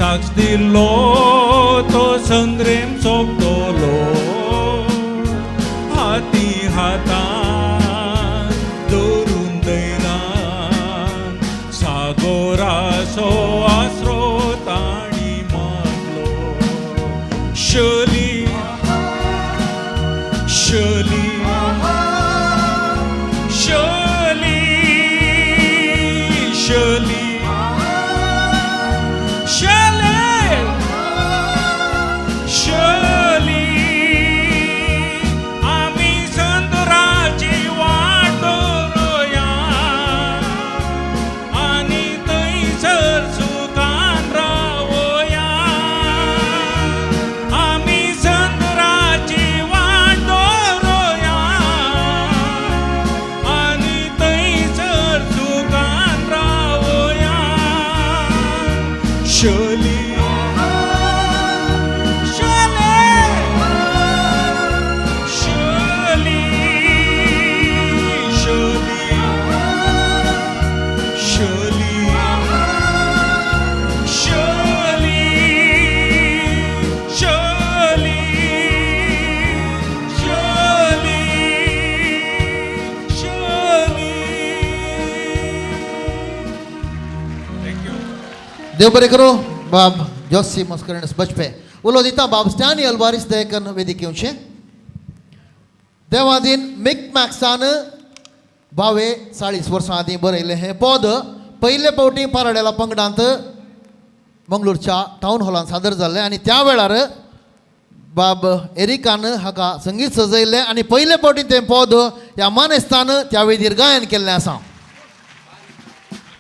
साक्ष दिलो तो संग्रेम सोंपतलो हाती हातान दवरून दैरान सागोराचो आसरो ताणी मागलो शली शली शली शली शली आमी संदराची वाट दवरुया आनी थंयसर सुखान रावया आमी संदराची वाट दवरुया आनी थंयसर सुखान रावया शली देव बरें करूं बाब जोसी मस्करनेस बचपे उलो दिता बाब स्टॅनी अल्वारिस देकन वेदिकेवचे देवादीन मिक मॅक्सान 40 वर्सां आदीं बरयलें हें पद पयले फावटी पाराडेला पंगडांत मंगळूरच्या टावन हॉलांत सादर जाल्लें आनी त्या वेळार बाब एरिकान हाका संगीत सजयल्लें आनी पयले फावटी तें पद ह्या मानेस्तान त्या वेदीर गायन केल्लें आसा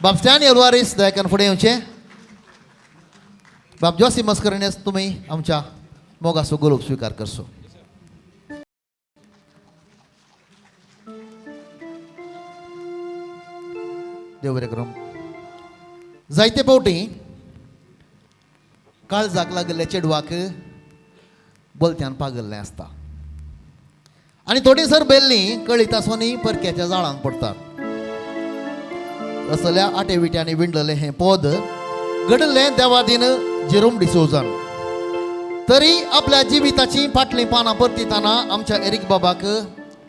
बाब स्टॅनी अल्वारिस देकन फुडें येवचें बाब जोसी मस्करनेस तुम्ही आमच्या मोगाचो गोलोक स्वीकार करसो देव बरें करूं जायते फावटी काळजाक लागलेल्या चेडवाक बोलत्यान पागल्लें आसता आनी थोडी सर बेल्लीं कळीत आसोनी परक्याच्या जाळांत पडटात असल्या आटे विट्यांनी विणलेलें हें पद घडलें देवादीन जेरोम डिसोजान तरी आपल्या जिविताची फाटलीं पानां परतिताना आमच्या एरिक बाबाक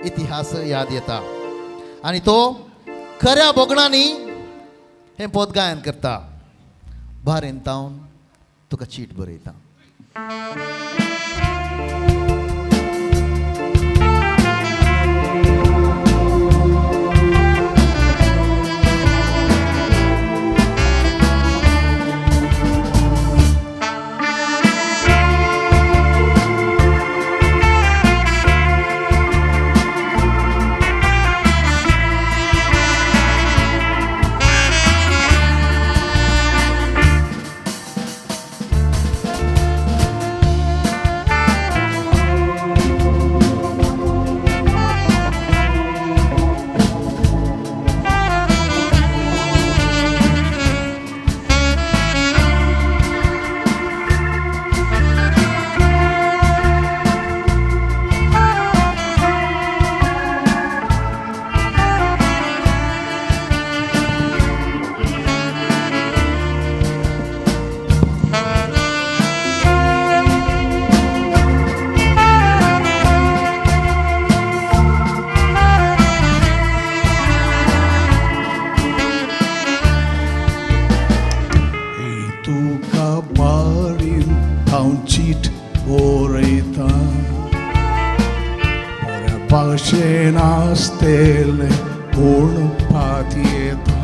इतिहास याद येता आनी तो खऱ्या बोगणांनी हें पद गायन करता भारेन तावन तुका चीट बरयता नासतेले पूण पातयेता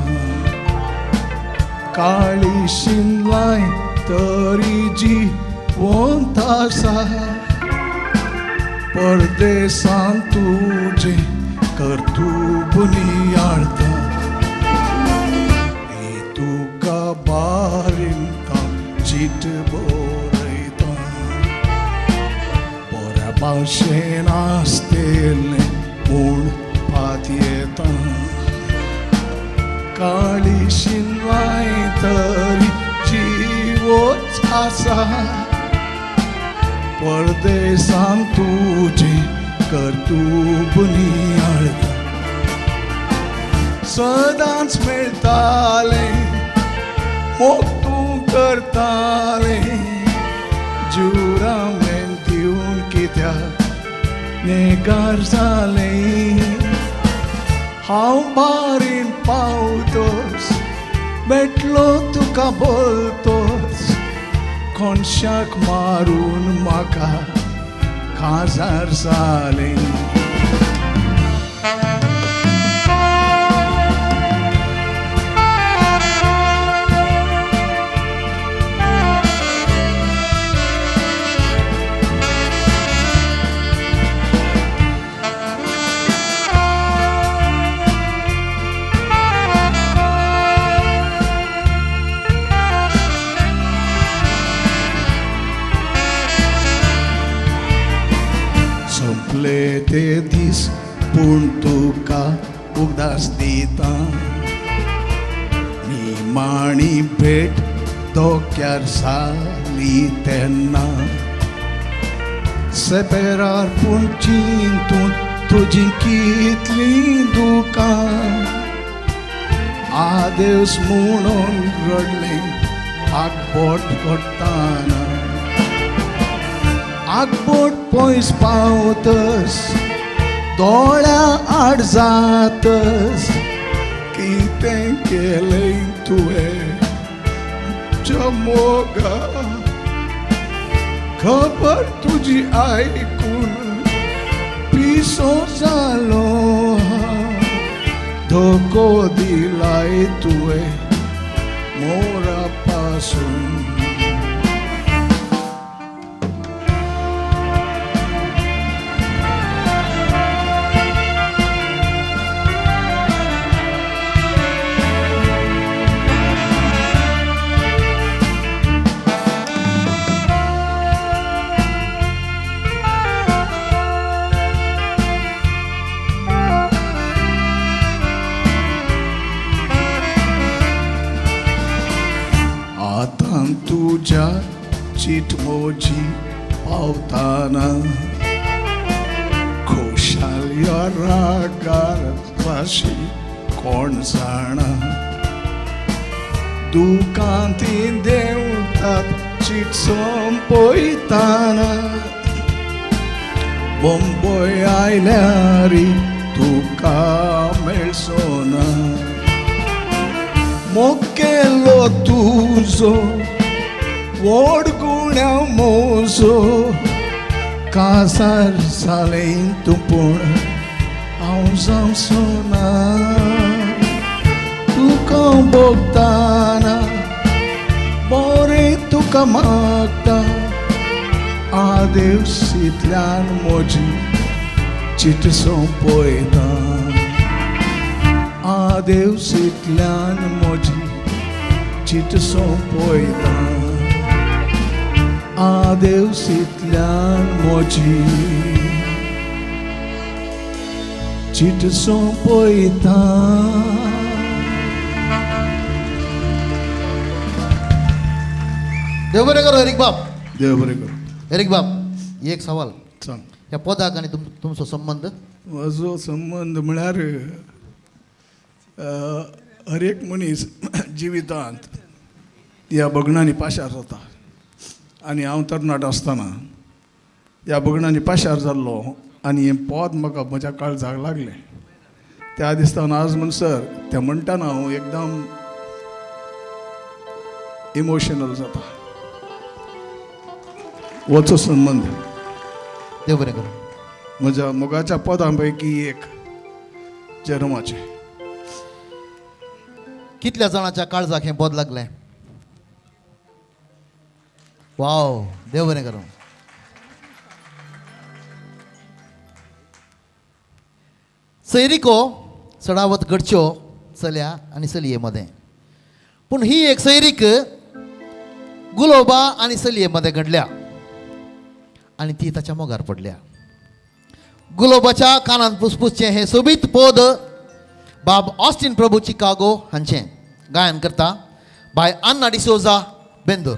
काळी शिनलाय तरी जी वंत आसा परदेसांत तुजे कर्तूब नियाळता तुका बारीन चीट बरयता बऱ्या भाशेन आसतेले पूण पातयेता काळी शिनवाय तरी जीवोच आसा परदेसांत तुजे कर्तूब नियाळता सदांच मेळटाले मोग तूं करताले जुरामेंट दिवन कित्याक नेगार जाले हांव बारीन पावतोच मेटलो तुका बोलतोच कोणशाक मारून म्हाका काजार जाले संपले ते दीस पूण तुका उगदास दिता निमाणी भेट धोक्यार जाली तेन्ना सेपेरार पूण चिंतून तुजी कितली दुकां आदेस म्हणून रडले आगबोट पडटाना आगबोट पयस पावतस दोळ्या आड जातस कितें केलें तुवें मोगा खबर तुजी आयकून पिसो जालो धोको दिलाय तुवें मोरा पासून आतां तुज्या चिटमोजी पावताना खुशाल या रागार वाशी कोण जाणा दुकांती देंवतात चीट संपयताना बोंबोय आयल्यारी तुका मेळसोना मोकेलो तुजो व्हड गुण्या मोजो काजार जालें तूं पूण हांव जावचोना तुका भोगताना बरें तुका मागता आदेवसींतल्यान म्हजी चीट सोंपयता आदेवसींतल्यान म्हजी चीट सोंपयता आदेवसींतल्यान म्हजी चीट सोंपयता देव बरें करो एरिक बाब देव बरें करूं एरिक बाब एक सवाल सांग ह्या पदाक आनी तुमचो संबंध म्हजो संबंद म्हळ्यार हर एक मनीस जिवितांत ह्या भगणांनी पाशार जाता आनी हांव तरणाटो आसतना ह्या भगणांनी पाशार जाल्लो आनी हें पद म्हाका म्हज्या काळजाक लागलें त्या दिसतान आज म्हणसर तें म्हणटाना हांव एकदम इमोशनल जाता वचो संबंद देव बरें करो म्हज्या मोगाच्या पदां पैकी एक जन्माचें कितल्या जाणांच्या काळजाक हें पद लागलें वाव देव बरें करो सैरिको चडावत घडच्यो चल्या आनी चलये मदें पूण ही एक सैरीक गुलोबा आनी चलये मदें घडल्या आनी ती ताच्या मोगार पडल्या गुलोबाच्या कानान पुसपुसचें हें सोबीत पद बाब ऑस्टीन प्रभू चिकागो हांचें गायन करता बाय आन्ना डिसोजा बेंदूर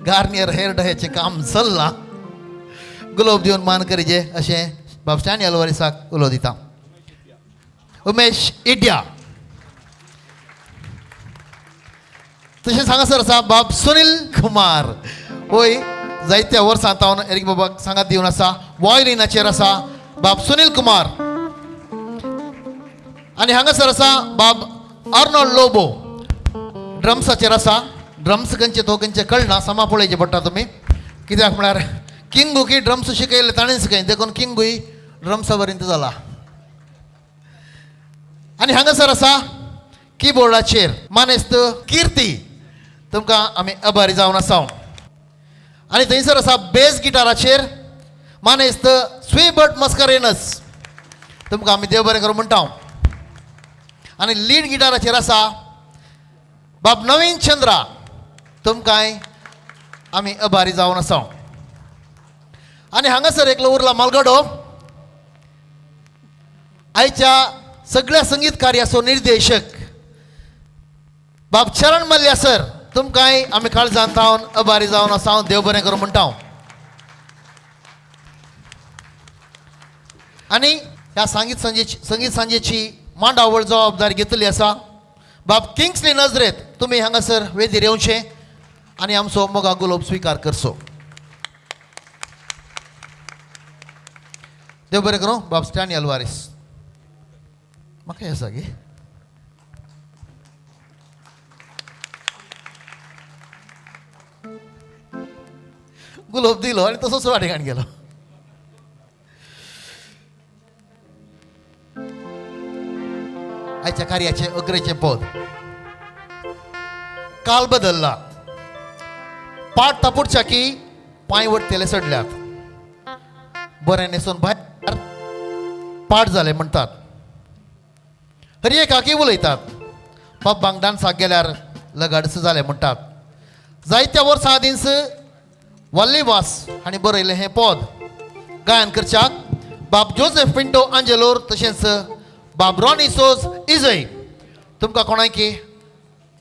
गार्नियर हेअर डयाचें काम चल्लां गुलाब दिवन मान करीजे अशें बाब स्टॅनी अल्वारिसाक उलो दिता. उमेश इड्या. तशेंच हांगासर आसा बाब सुनील कुमार. वय जायत्या वर्सां हांव एरिक बाबाक सांगात दिवन आसा. वायलिनाचेर आसा बाब सुनील कुमार. आनी हांगासर आसा बाब अर्नोल्ड लोबो. ड्रम्साचेर आसा. ड्रम्स खंयचे तो खंयचे कळना, समा पळोवचें पडटा तुमी. कित्याक म्हळ्यार किंगूकी ड्रम्स शिकयले ताणें शिकयले देखून किंगूय ड्रम्सा पर्यंत जाला. आनी हांगासर आसा कीबोर्डाचेर मानेस्त किर्ती. तुमकां आमी आभारी जावन आसा. आनी थंयसर आसा बेस गिटाराचेर मानेस्त स्वीबर्ट मस्करेनस. तुमकां आमी देव बरें करूं म्हणटा. आनी लीड गिटाराचेर आसा बाब नवीन चंद्रा. तुमकांय आमी आभारी जावन आसा. आनी हांगासर एकलो उरला मालगडो. आयच्या सगळ्या संगीत कार्याचो निर्देशक बाब चरण मल्ल्या सर. तुमकांय आमी काळजांत हांव आभारी जावन आसा. देव बरें करूं म्हणटा. आनी ह्या संगीत सांजेची मांडावळ जबाबदारी घेतली आसा बाब किंग्सली नजरेत. तुमी हांगासर वेदीर येवचें आनी आमचो मोगा गुलाब स्विकार करचो. देव बरें करूं. बाब स्टॅनी अल्वारीस. म्हाका हें सांगे गुलाब दिलो आनी तसोच वाटेकान गेलो. आयच्या कार्याचे अग्रेचे पद. काल बदलला. पाट तापुडच्या की पांय वटतेले सडल्यात. बरें न्हेसून भायर पाट जाले म्हणटात. हरये काकी उलयतात. पब्बांक डान्साक गेल्यार लगाडस जाले म्हणटात. जायत्या वर्सां आदींच वल्लीवास हांणी बरयलें हें पद गायन करच्याक बाब जोसेफ पिंटो आंजेलोर तशेंच बाब रॉनी सोज इजय. तुमकां कोणाकी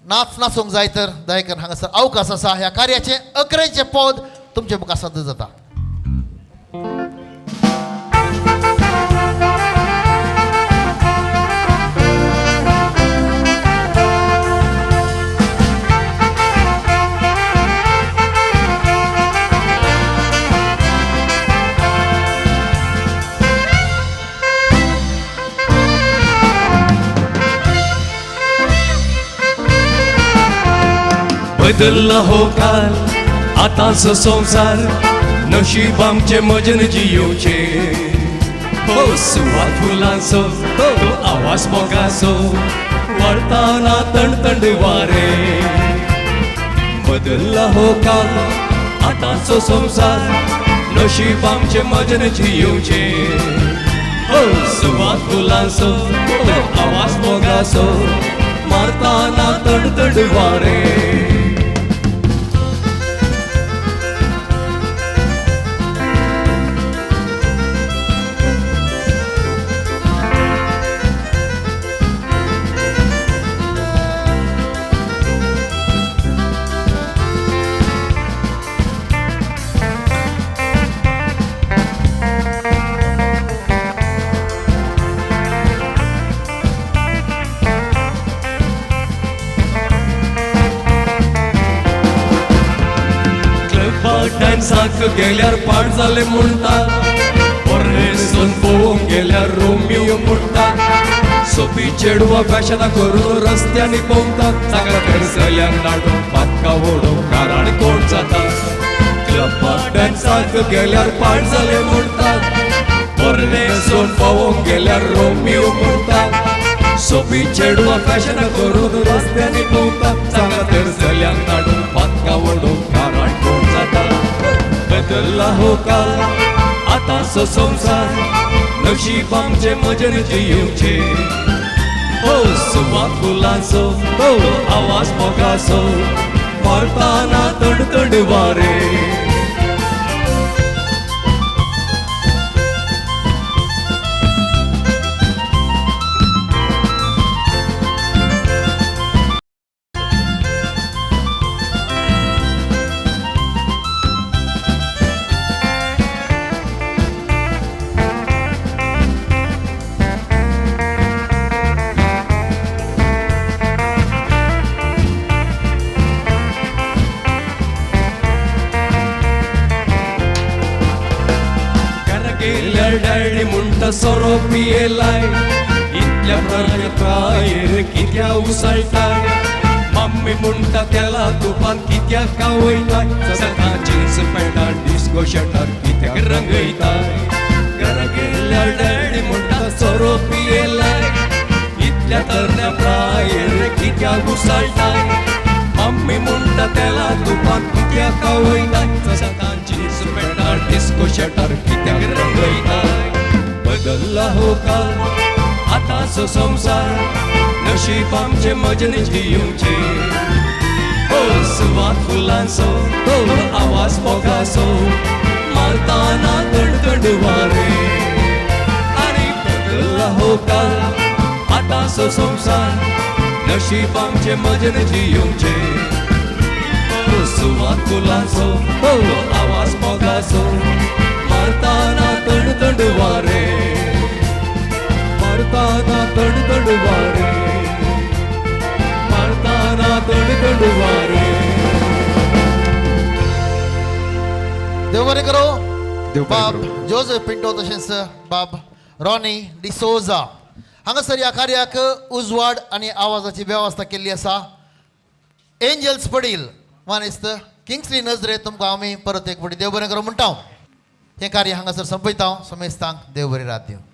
नाच नाचूंक जाय तर दयेकर हांगासर अवकाश आसा. ह्या कार्याचें अकरेचें पद तुमचे मुखार सादर जाता. बदलला हो काल आताच संसार. नशीब आमचे मजन जियोचे. हो सुवात फुलांचो तो आवाज मोगाचो वळताना तणतण वारे. बदलला हो काल आताचो संसार. नशीब आमचे मजन जियोचे. हो सुवात फुलांचो तो आवाज मोगाचो मारताना तणतण वारे. डान्साक गेल्यार पाट जाले म्हणटात. परनेसून पळोवंक गेल्यार रोमियो म्हणटात. सोपी चेडवां फॅशनां करून रस्त्यांनी पोवतात. जागा धरसल्यांक नाडून पातका ओडून काराण कोण जाता. क्लबाक डान्साक गेल्यार पाट जाले म्हणटात. परनेसून पळोवंक गेल्यार रोमियो म्हणटात. सोपी चेडवां फॅशनां करून रस्त्यांनी पोवतात. जागा धरसल्यांक नाडून पातका ओडून काराण कोण जाता. बदलला हो काल आताचो संसार. नशीब आमचे मजन जियोचे. हो सुवात फुलांचो तो आवाज मोगाचो मारताना तणतण वारे. सोरोप येलाय इतल्या प्रायर कित्या उसळटाय मम्मी म्हणटा त्याला तुपान कित्याक कावयताय सकाळ जीन्स पॅन्टार डिस्को शर्टार कित्याक रंगयताय घरा गेल्यार डॅडी म्हणटा सोरोप येलाय इतल्या तरण्या प्रायर कित्याक उसळटाय मम्मी म्हणटा त्याला तुपान कित्याक कावयताय सकाळ जीन्स पॅन्टार डिस्को शर्टार कित्याक रंगयताय बदलला हो काल आताचो संसार नशीब आमचे मजनी जियूंचे हो सुवात फुलांचो हो आवाज मोगाचो मारताना तडतड वारे आणि बदलला हो काल आताचो संसार नशीब आमचे मजनी जियूंचे हो सुवात फुलांचो हो आवाज मोगाचो मारताना तडतड वारे मारताना तडतड वारे मारताना तडतड वारे देव बरें करो बाब जोझफ पिंटो तशेंच बाब रॉनी डिसोजा हांगासर ह्या कार्याक उजवाड आनी आवाजाची वेवस्था केल्ली आसा एंजल्स पडील मानेस्त किंग्सली नजरे तुमकां आमी परत एक फावटी देव बरें करो म्हणटा हे कार्य हांगासर संपयता समेस्तांक देव बरी रात दिवं.